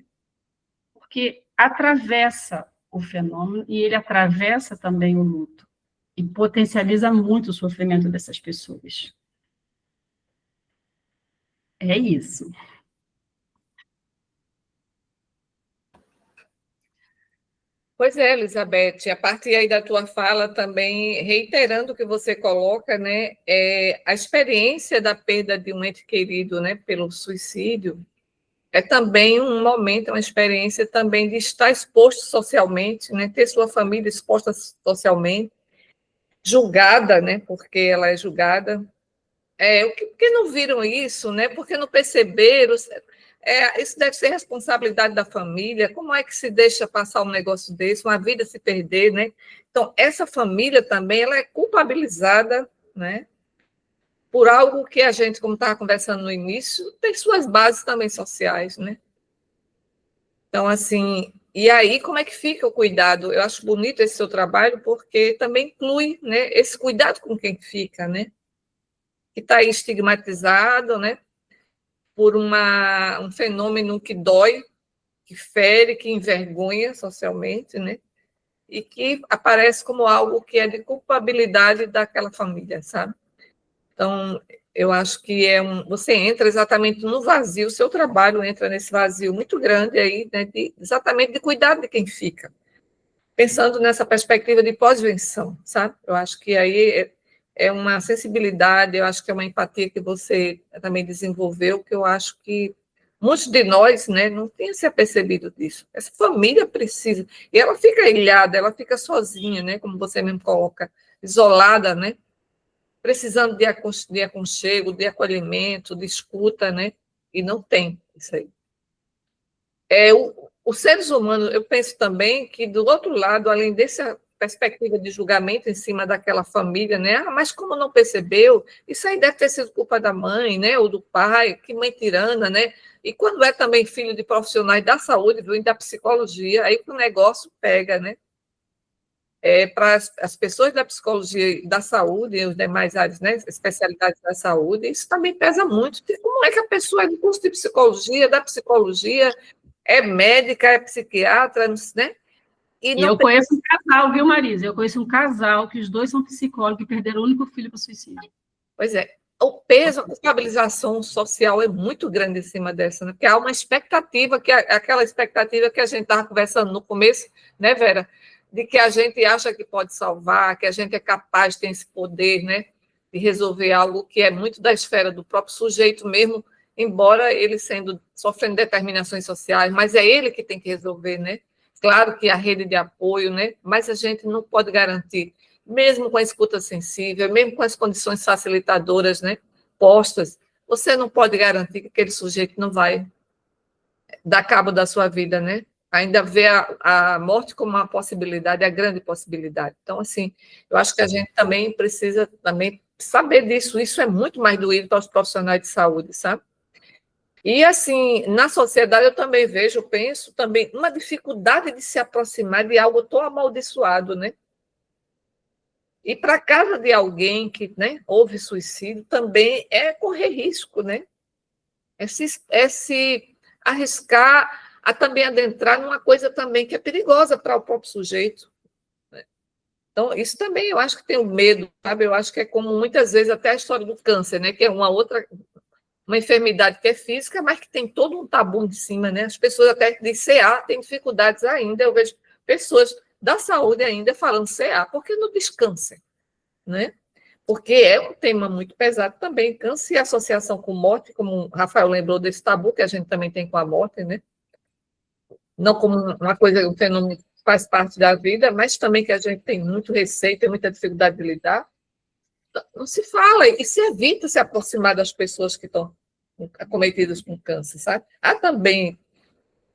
Porque atravessa o fenômeno e ele atravessa também o luto e potencializa muito o sofrimento dessas pessoas. É isso. Pois é, Elizabeth, a partir aí da tua fala também, reiterando o que você coloca, né, a experiência da perda de um ente querido, né, pelo suicídio, é também um momento, uma experiência também de estar exposto socialmente, né, ter sua família exposta socialmente, julgada, né, porque ela é julgada. Por que não viram isso, né? Por que não perceberam? Isso deve ser responsabilidade da família. Como é que se deixa passar um negócio desse, uma vida se perder, né? Então, essa família também ela é culpabilizada, né? Por algo que a gente, como estava conversando no início, tem suas bases também sociais, né? Então, assim, e aí como é que fica o cuidado? Eu acho bonito esse seu trabalho, porque também inclui, né, esse cuidado com quem fica, né? Que está estigmatizado, né, por um fenômeno que dói, que fere, que envergonha socialmente, né, e que aparece como algo que é de culpabilidade daquela família, sabe? Então, eu acho que você entra exatamente no vazio, o seu trabalho entra nesse vazio muito grande aí, né, exatamente de cuidado de quem fica, pensando nessa perspectiva de pós-venção, sabe? Eu acho que aí é uma sensibilidade, eu acho que é uma empatia que você também desenvolveu, que eu acho que muitos de nós, né, não tinham se apercebido disso. Essa família precisa, e ela fica ilhada, ela fica sozinha, né, como você mesmo coloca, isolada, né, precisando de aconchego, de acolhimento, de escuta, né, e não tem isso aí. Os seres humanos, eu penso também que, do outro lado, além dessa perspectiva de julgamento em cima daquela família, né? Mas como não percebeu, isso aí deve ter sido culpa da mãe, né? Ou do pai, que mãe tirana, né? E quando é também filho de profissionais da saúde, viu, e da psicologia, aí que o negócio pega, né? Para as pessoas da psicologia e da saúde, e os demais áreas, né, especialidades da saúde, isso também pesa muito. Como é que a pessoa é do curso de psicologia, da psicologia, é médica, é psiquiatra, né? E eu conheço um casal, viu, Marisa? Eu conheço um casal que os dois são psicólogos e perderam o único filho para o suicídio. Pois é. O peso, a culpabilização social é muito grande em cima dessa, né? Porque há uma expectativa, aquela expectativa que a gente estava conversando no começo, né, Vera? De que a gente acha que pode salvar, que a gente é capaz, tem esse poder, né? De resolver algo que é muito da esfera do próprio sujeito mesmo, embora ele sofrendo determinações sociais, mas é ele que tem que resolver, né? Claro que a rede de apoio, né? Mas a gente não pode garantir, mesmo com a escuta sensível, mesmo com as condições facilitadoras, né, postas, você não pode garantir que aquele sujeito não vai dar cabo da sua vida, né? Ainda vê a morte como uma possibilidade, a grande possibilidade. Então, assim, eu acho que a gente também precisa também saber disso. Isso é muito mais doído para os profissionais de saúde, sabe? E, assim, na sociedade eu também penso também, uma dificuldade de se aproximar de algo tão amaldiçoado, né? E para a casa de alguém que, né, houve suicídio também é correr risco, né? É se arriscar a também adentrar numa coisa também que é perigosa para o próprio sujeito. Né? Então, isso também eu acho que tem um medo, sabe? Eu acho que é como muitas vezes até a história do câncer, né? Que é uma enfermidade que é física, mas que tem todo um tabu em cima, né? As pessoas até de CA têm dificuldades ainda. Eu vejo pessoas da saúde ainda falando CA, porque não descansa, né? Porque é um tema muito pesado também, câncer e associação com morte, como o Rafael lembrou desse tabu que a gente também tem com a morte, né? Não como uma coisa, um fenômeno que faz parte da vida, mas também que a gente tem muito receio, tem muita dificuldade de lidar. não se fala e se evita se aproximar das pessoas que estão acometidas com câncer, sabe? Há também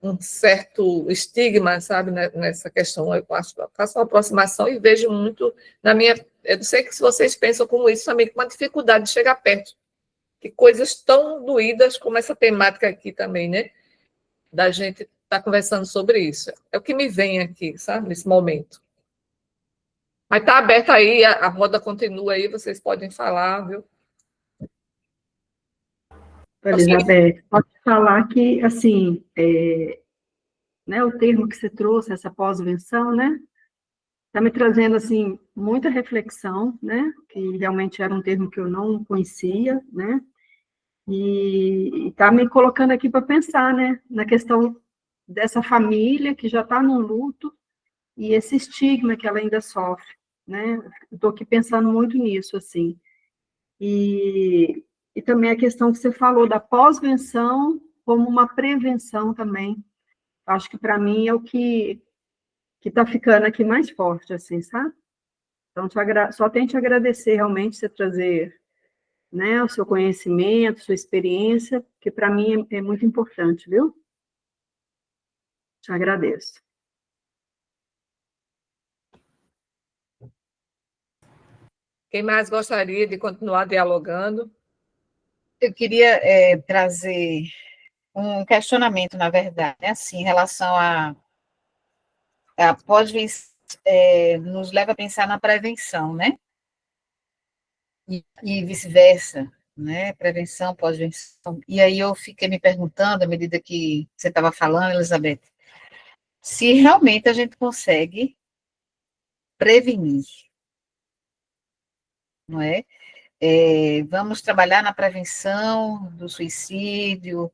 um certo estigma, sabe, nessa questão. Eu faço uma aproximação e vejo muito na minha... Eu sei que se vocês pensam como isso também, com uma dificuldade de chegar perto de coisas tão doídas como essa temática aqui também, né? Da gente estar conversando sobre isso. É o que me vem aqui, sabe, nesse momento. Mas está aberta aí, a roda continua aí, vocês podem falar, viu? Elizabeth, pode falar que, assim, né, o termo que você trouxe, essa pós-venção, né, está me trazendo, assim, muita reflexão, né, que realmente era um termo que eu não conhecia, né, e está me colocando aqui para pensar, né, na questão dessa família que já está no luto e esse estigma que ela ainda sofre, né, estou aqui pensando muito nisso, assim, e também a questão que você falou da pós-venção como uma prevenção também. Acho que, para mim, é o que está ficando aqui mais forte, assim, sabe? Então, só tenho te agradecer, realmente, você trazer, né, o seu conhecimento, sua experiência, que, para mim, é muito importante, viu? Te agradeço. Quem mais gostaria de continuar dialogando? Eu queria trazer um questionamento, na verdade, né, assim, em relação a pós-venção, nos leva a pensar na prevenção, né? E vice-versa, né? Prevenção, pós-venção. E aí eu fiquei me perguntando, à medida que você estava falando, Elizabeth, se realmente a gente consegue prevenir, não é? Vamos trabalhar na prevenção do suicídio,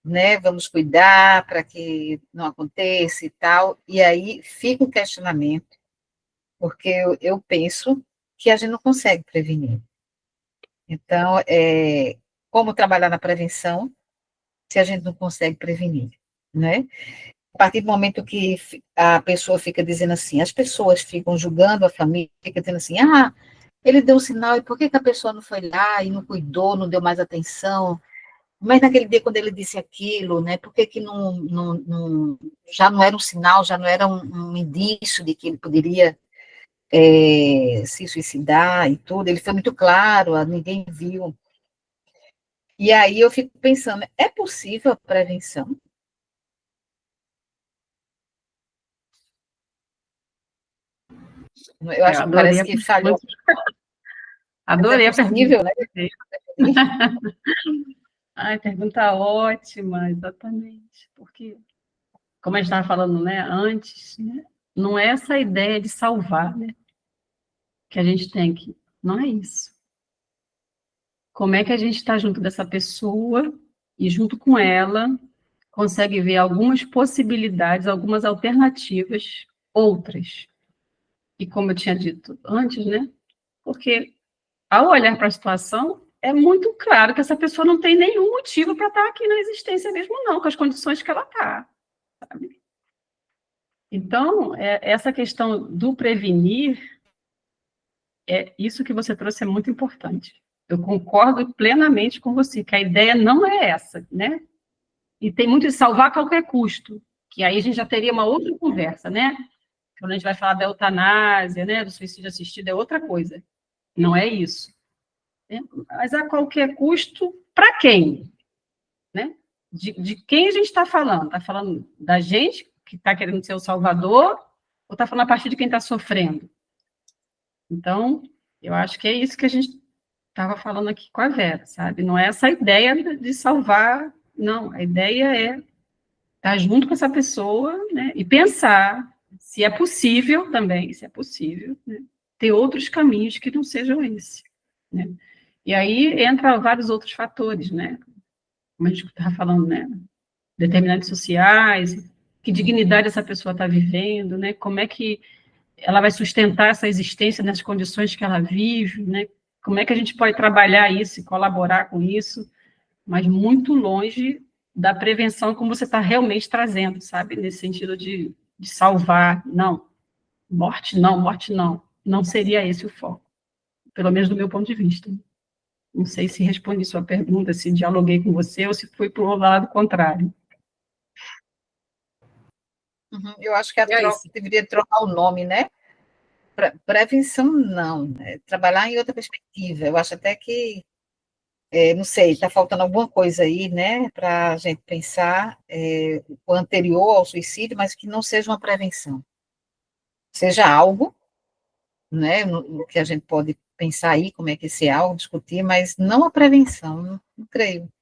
né? Vamos cuidar para que não aconteça e tal. E aí fica o questionamento, porque eu penso que a gente não consegue prevenir. Então, como trabalhar na prevenção se a gente não consegue prevenir, né? A partir do momento que a pessoa fica dizendo assim, as pessoas ficam julgando a família, fica dizendo assim, ele deu um sinal, e por que a pessoa não foi lá e não cuidou, não deu mais atenção? Mas naquele dia, quando ele disse aquilo, né, por que já não era um sinal, já não era um indício de que ele poderia se suicidar e tudo? Ele foi muito claro, ninguém viu. E aí eu fico pensando, é possível a prevenção? Eu acho que parece que falhou. Adorei a pergunta. Né? Ai, pergunta ótima, exatamente. Porque, como a gente estava falando, né, antes, né, não é essa ideia de salvar, né, que a gente tem que... Não é isso. Como é que a gente está junto dessa pessoa e, junto com ela, consegue ver algumas possibilidades, algumas alternativas, outras. E como eu tinha dito antes, né, porque ao olhar para a situação, é muito claro que essa pessoa não tem nenhum motivo para estar aqui na existência mesmo, não, com as condições que ela está, sabe? Então, essa questão do prevenir, isso que você trouxe é muito importante. Eu concordo plenamente com você, que a ideia não é essa, né? E tem muito de salvar a qualquer custo, que aí a gente já teria uma outra conversa, né? Quando a gente vai falar da eutanásia, né, do suicídio assistido, é outra coisa. Não é isso. Mas a qualquer custo, para quem? Né? De quem a gente está falando? Está falando da gente, que está querendo ser o salvador, ou está falando a partir de quem está sofrendo? Então, eu acho que é isso que a gente estava falando aqui com a Vera, sabe? Não é essa ideia de salvar, não. A ideia é estar junto com essa pessoa, né, e pensar se é possível também, se é possível, né, ter outros caminhos que não sejam esse, né? E aí entra vários outros fatores, né? Como a gente estava falando, né? Determinantes sociais, que dignidade essa pessoa está vivendo, né? Como é que ela vai sustentar essa existência nas condições que ela vive, né? Como é que a gente pode trabalhar isso e colaborar com isso, mas muito longe da prevenção como você está realmente trazendo, sabe? Nesse sentido de salvar, não. Morte não, não seria esse o foco. pelo menos do meu ponto de vista. Não sei se respondi sua pergunta, se dialoguei com você ou se foi para o lado contrário. Eu acho que deveria trocar o nome, né? Prevenção, não. Trabalhar em outra perspectiva. Eu acho até que, não sei, está faltando alguma coisa aí, né? Para a gente pensar o anterior ao suicídio, mas que não seja uma prevenção. Seja algo, né? No que a gente pode pensar aí, como é que esse algo, discutir, mas não a prevenção, não creio.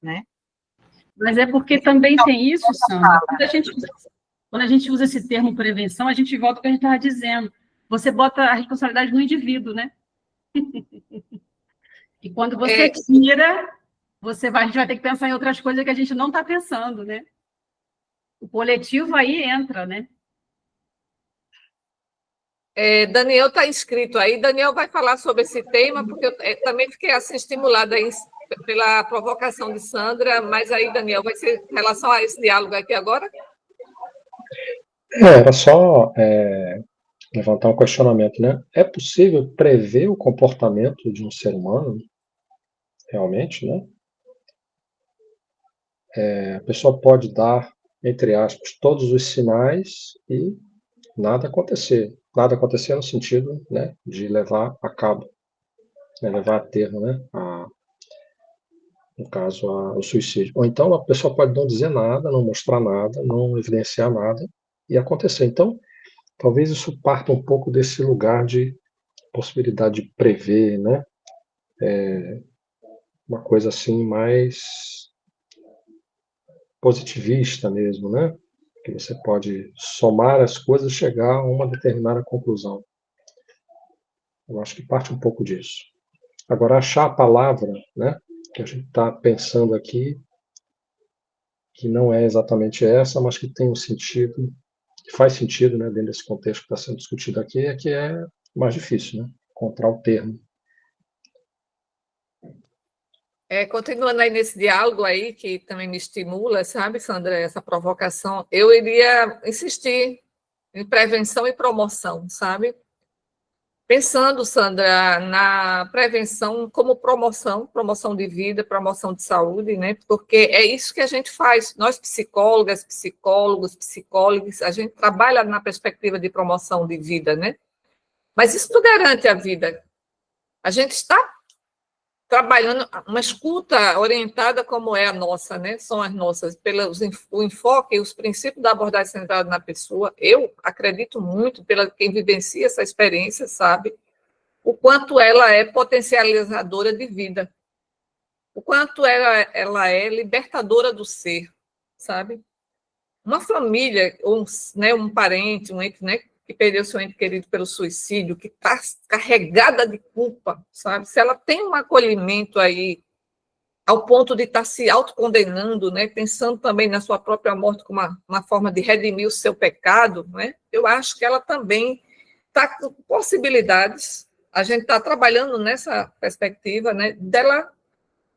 Né? Mas é porque também tem isso, Sandra, quando a gente usa esse termo prevenção, a gente volta ao que a gente estava dizendo. Você bota a responsabilidade no indivíduo, né? E quando você tira, a gente vai ter que pensar em outras coisas que a gente não está pensando, né? O coletivo aí entra, né? Daniel está inscrito aí. Daniel vai falar sobre esse tema, porque eu também fiquei assim, estimulada pela provocação de Sandra, mas aí, Daniel, vai ser em relação a esse diálogo aqui agora? Era só levantar um questionamento, né? É possível prever o comportamento de um ser humano, realmente, né? A pessoa pode dar, entre aspas, todos os sinais e nada acontecer. Nada acontecer no sentido, né, de levar a cabo, né, levar a termo, né, no caso, o suicídio. Ou então a pessoa pode não dizer nada, não mostrar nada, não evidenciar nada e acontecer. Então, talvez isso parta um pouco desse lugar de possibilidade de prever, né, uma coisa assim mais positivista mesmo, né, que você pode somar as coisas e chegar a uma determinada conclusão. Eu acho que parte um pouco disso. Agora, achar a palavra, né, que a gente está pensando aqui, que não é exatamente essa, mas que tem um sentido, que faz sentido, né, dentro desse contexto que está sendo discutido aqui, é que é mais difícil, né, encontrar o termo. Continuando aí nesse diálogo aí, que também me estimula, sabe, Sandra, essa provocação, eu iria insistir em prevenção e promoção, sabe? Pensando, Sandra, na prevenção como promoção de vida, promoção de saúde, né? Porque é isso que a gente faz. Nós, psicólogas, psicólogos, a gente trabalha na perspectiva de promoção de vida, né? Mas isso não garante a vida. A gente está trabalhando uma escuta orientada como é a nossa, né? São as nossas, o enfoque e os princípios da abordagem centrada na pessoa. Eu acredito muito, pela quem vivencia essa experiência, sabe? O quanto ela é potencializadora de vida, o quanto ela é libertadora do ser, sabe? Uma família, um parente, um ente, né, que perdeu seu ente querido pelo suicídio, que está carregada de culpa, sabe? Se ela tem um acolhimento aí, ao ponto de estar se autocondenando, né, pensando também na sua própria morte como uma forma de redimir o seu pecado, né, eu acho que ela também está com possibilidades. A gente está trabalhando nessa perspectiva, né, dela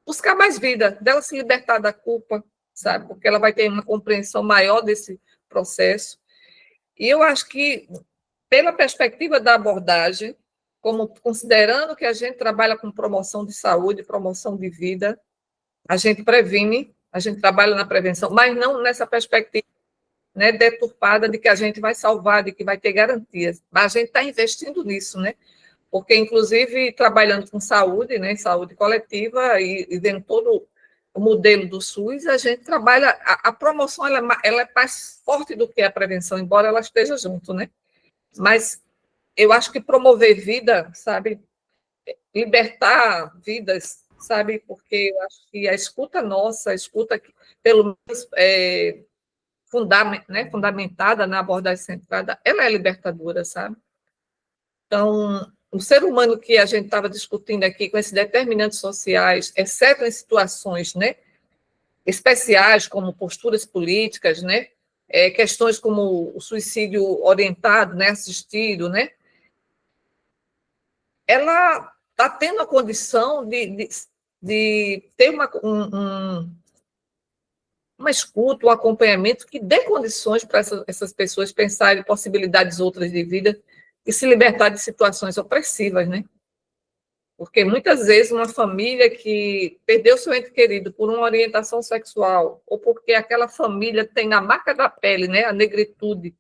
buscar mais vida, dela se libertar da culpa, sabe? Porque ela vai ter uma compreensão maior desse processo. E eu acho que, pela perspectiva da abordagem, como considerando que a gente trabalha com promoção de saúde, promoção de vida, a gente previne, a gente trabalha na prevenção, mas não nessa perspectiva, né, deturpada de que a gente vai salvar, de que vai ter garantias. Mas a gente está investindo nisso, né? Porque, inclusive, trabalhando com saúde, né, saúde coletiva, e vendo todo o modelo do SUS, a gente trabalha, a promoção ela é mais forte do que a prevenção, embora ela esteja junto, né? Mas eu acho que promover vida, sabe, libertar vidas, sabe, porque eu acho que a escuta nossa, a escuta que, pelo menos fundamentada na abordagem centrada, ela é libertadora, sabe? Então, o ser humano que a gente estava discutindo aqui, com esses determinantes sociais, exceto em situações, né, especiais, como posturas políticas, né, questões como o suicídio orientado, né, assistido, né, ela está tendo a condição de ter uma escuta, um acompanhamento que dê condições para essas pessoas pensarem possibilidades outras de vida e se libertar de situações opressivas, né? Porque muitas vezes uma família que perdeu seu ente querido por uma orientação sexual, ou porque aquela família tem na marca da pele, né, a negritude,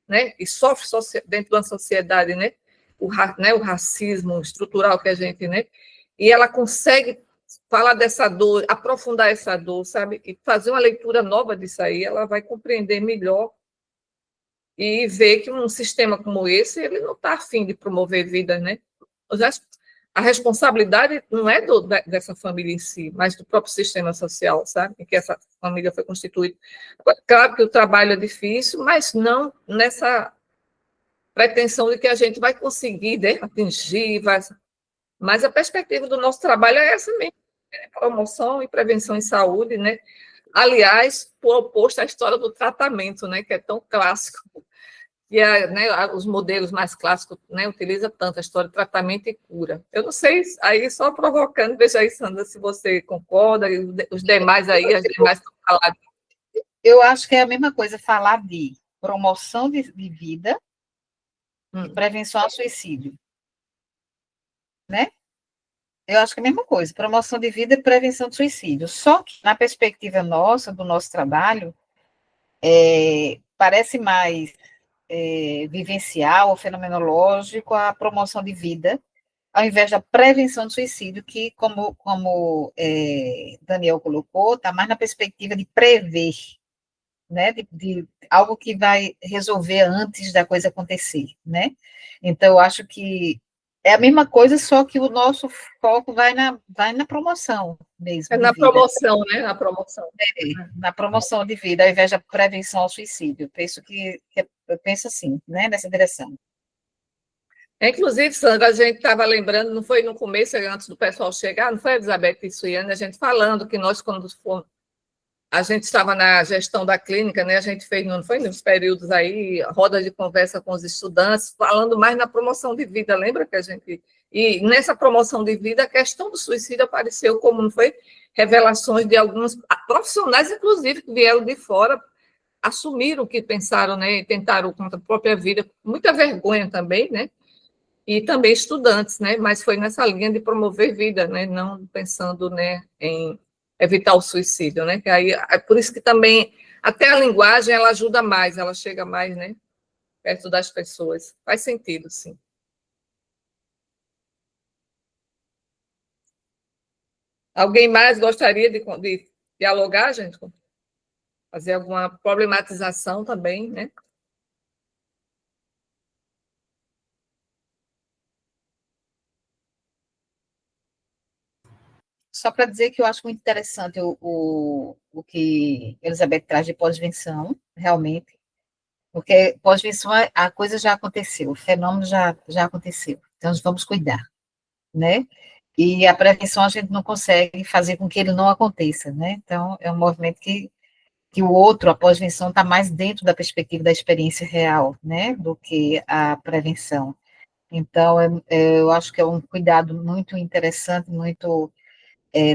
né, e sofre dentro da sociedade, né, o racismo estrutural que a gente, né, e ela consegue falar dessa dor, aprofundar essa dor, sabe, e fazer uma leitura nova disso aí, ela vai compreender melhor e ver que um sistema como esse, ele não está afim de promover vida, né? A responsabilidade não é dessa família em si, mas do próprio sistema social, sabe? Em que essa família foi constituída. Claro que o trabalho é difícil, mas não nessa pretensão de que a gente vai conseguir, né, atingir, mas a perspectiva do nosso trabalho é essa mesmo, né? Promoção e prevenção em saúde, né? Aliás, por oposto à história do tratamento, né, que é tão clássico. E né, os modelos mais clássicos, né, utilizam tanto a história de tratamento e cura. Eu não sei, aí só provocando, veja aí, Sandra, se você concorda, e os demais aí, as demais estão faladas. Eu acho que é a mesma coisa falar de promoção de vida e prevenção ao suicídio. Né? Eu acho que é a mesma coisa, promoção de vida e prevenção de suicídio. Só que, na perspectiva nossa, do nosso trabalho, parece mais vivencial ou fenomenológico a promoção de vida, ao invés da prevenção do suicídio, que, como Daniel colocou, está mais na perspectiva de prever, né, de algo que vai resolver antes da coisa acontecer, né? Então, eu acho que é a mesma coisa, só que o nosso foco vai na promoção mesmo. É na promoção, né? Na promoção. Na promoção de vida, ao invés da prevenção ao suicídio. Eu penso assim, né? Nessa direção. Inclusive, Sandra, a gente estava lembrando, não foi no começo, antes do pessoal chegar, não foi, Elizabeth e Suiane, a gente falando que nós, quando fomos, a gente estava na gestão da clínica, né? A gente fez, não foi nos períodos aí, roda de conversa com os estudantes, falando mais na promoção de vida, lembra que a gente... E nessa promoção de vida, a questão do suicídio apareceu como, não foi? Revelações de alguns profissionais, inclusive, que vieram de fora, assumiram o que pensaram, né? E tentaram contra a própria vida, muita vergonha também, né? E também estudantes, né? Mas foi nessa linha de promover vida, né? Não pensando, né, em evitar o suicídio, né? Que aí é por isso que também até a linguagem ela ajuda mais, ela chega mais, né, perto das pessoas. Faz sentido, sim. Alguém mais gostaria de dialogar, gente? Fazer alguma problematização também, né? Só para dizer que eu acho muito interessante o que Elizabeth traz de pós-venção, realmente, porque pós-venção a coisa já aconteceu, o fenômeno já aconteceu, então vamos cuidar, né? E a prevenção a gente não consegue fazer com que ele não aconteça, né? Então, é um movimento que o outro, a pós-venção, está mais dentro da perspectiva da experiência real, né? Do que a prevenção. Então, eu acho que é um cuidado muito interessante, muito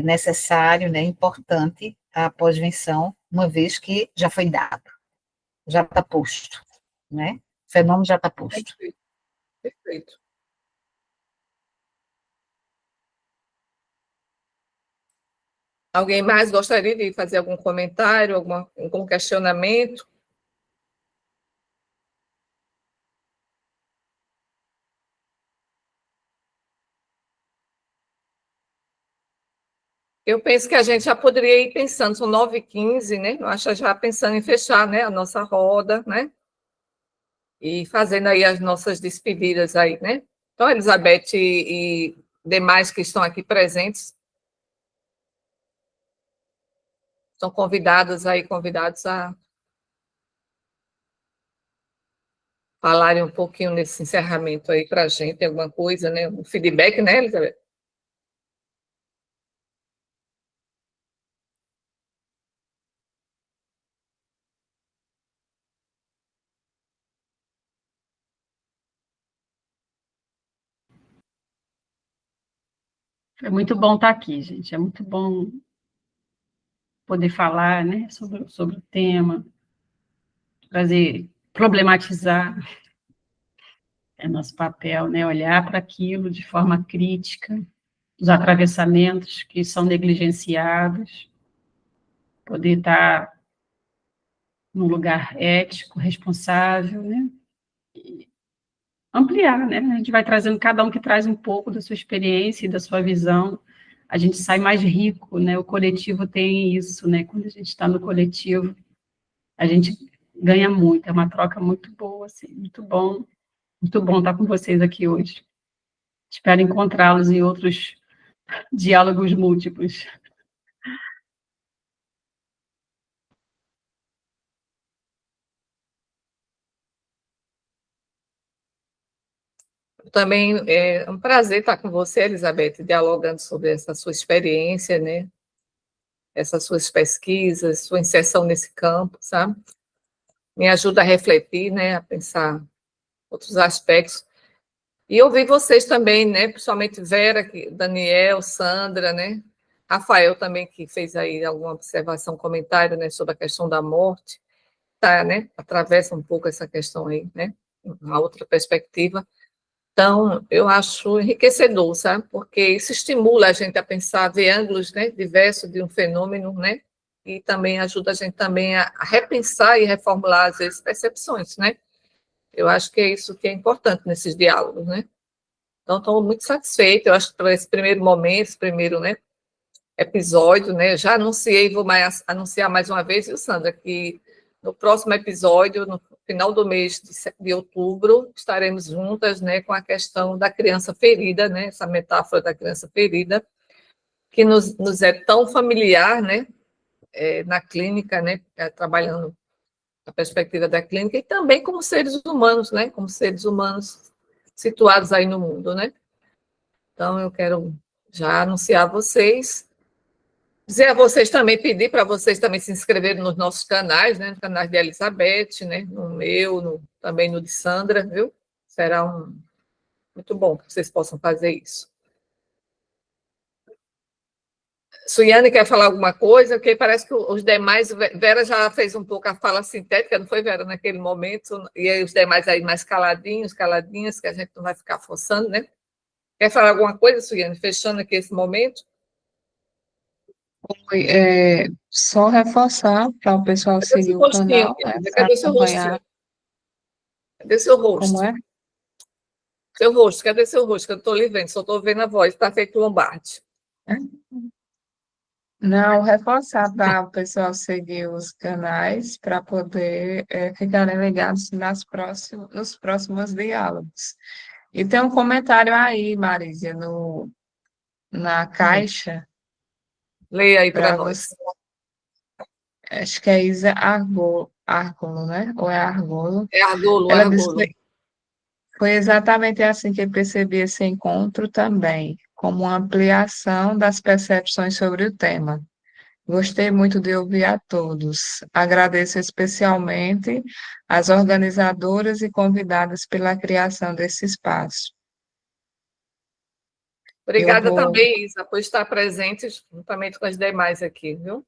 necessário, né? Importante a pós-venção, uma vez que já foi dado, já está posto, né? O fenômeno já está posto. Perfeito. Alguém mais gostaria de fazer algum comentário, algum questionamento? Eu penso que a gente já poderia ir pensando, são 9h15, né? Eu acho já pensando em fechar, né, a nossa roda, né? E fazendo aí as nossas despedidas aí, né? Então, Elizabeth e demais que estão aqui presentes estão convidados a falarem um pouquinho nesse encerramento aí para a gente, alguma coisa, né? Um feedback, né, Elizabeth? É muito bom estar aqui, gente. É muito bom poder falar, né, sobre o tema, trazer, problematizar. É nosso papel, né, olhar para aquilo de forma crítica, os atravessamentos que são negligenciados, poder estar num lugar ético, responsável, né? E ampliar, né? A gente vai trazendo, cada um que traz um pouco da sua experiência e da sua visão, a gente sai mais rico, né? O coletivo tem isso, né? Quando a gente está no coletivo, a gente ganha muito, é uma troca muito boa, assim, muito bom estar com vocês aqui hoje. Espero encontrá-los em outros diálogos múltiplos. Também é um prazer estar com você, Elizabeth, dialogando sobre essa sua experiência, né? Essas suas pesquisas, sua inserção nesse campo, sabe? Me ajuda a refletir, né? A pensar outros aspectos. E ouvir vocês também, né? Principalmente Vera, Daniel, Sandra, né? Rafael também, que fez aí alguma observação, comentário, né? Sobre a questão da morte, tá, né? Atravessa um pouco essa questão aí, né? Uma outra perspectiva. Então, eu acho enriquecedor, sabe? Porque isso estimula a gente a pensar, a ver ângulos, né, diversos de um fenômeno, né? E também ajuda a gente também a repensar e reformular, às vezes, percepções, né? Eu acho que é isso que é importante nesses diálogos, né? Então, estou muito satisfeita, eu acho que para esse primeiro momento, esse primeiro, né, episódio, né? Já anunciei, vou anunciar mais uma vez, viu, Sandra, que no próximo episódio, no final do mês de outubro, estaremos juntas, né, com a questão da criança ferida, né, essa metáfora da criança ferida, que nos é tão familiar, né, na clínica, né, trabalhando a perspectiva da clínica, e também como seres humanos, né, como seres humanos situados aí no mundo, né. Então, eu quero já anunciar a vocês, dizer a vocês também, pedir para vocês também se inscreverem nos nossos canais, né? No canal de Elizabeth, né? No meu, também no de Sandra, viu? Será muito bom que vocês possam fazer isso. Suiane quer falar alguma coisa? Porque parece que os demais... Vera já fez um pouco a fala sintética, não foi, Vera, naquele momento? E aí os demais aí mais caladinhos, caladinhas, que a gente não vai ficar forçando, né? Quer falar alguma coisa, Suiane? Fechando aqui esse momento? Só reforçar para o pessoal Cadê seguir seu o rostinho, canal, né, querida? para Cadê seu acompanhar rostinho? Cadê seu como rosto? é. Seu rosto, cadê seu rosto? Que eu não estou lhe vendo, só estou vendo a voz, está feito Lombardi. Não, reforçar para o pessoal seguir os canais para poder ficarem ligados nos próximos diálogos. E tem um comentário aí, Marísia, na caixa, Leia aí para para nós. você. Acho que é Isa Argolo, né? Ou é Argolo? É Argolo, Ela disse Argolo. que foi exatamente assim que eu percebi esse encontro também, como uma ampliação das percepções sobre o tema. Gostei muito de ouvir a todos. Agradeço especialmente às organizadoras e convidadas pela criação desse espaço. Eu Obrigada vou, também, Isa, por estar presente juntamente com as demais aqui, viu?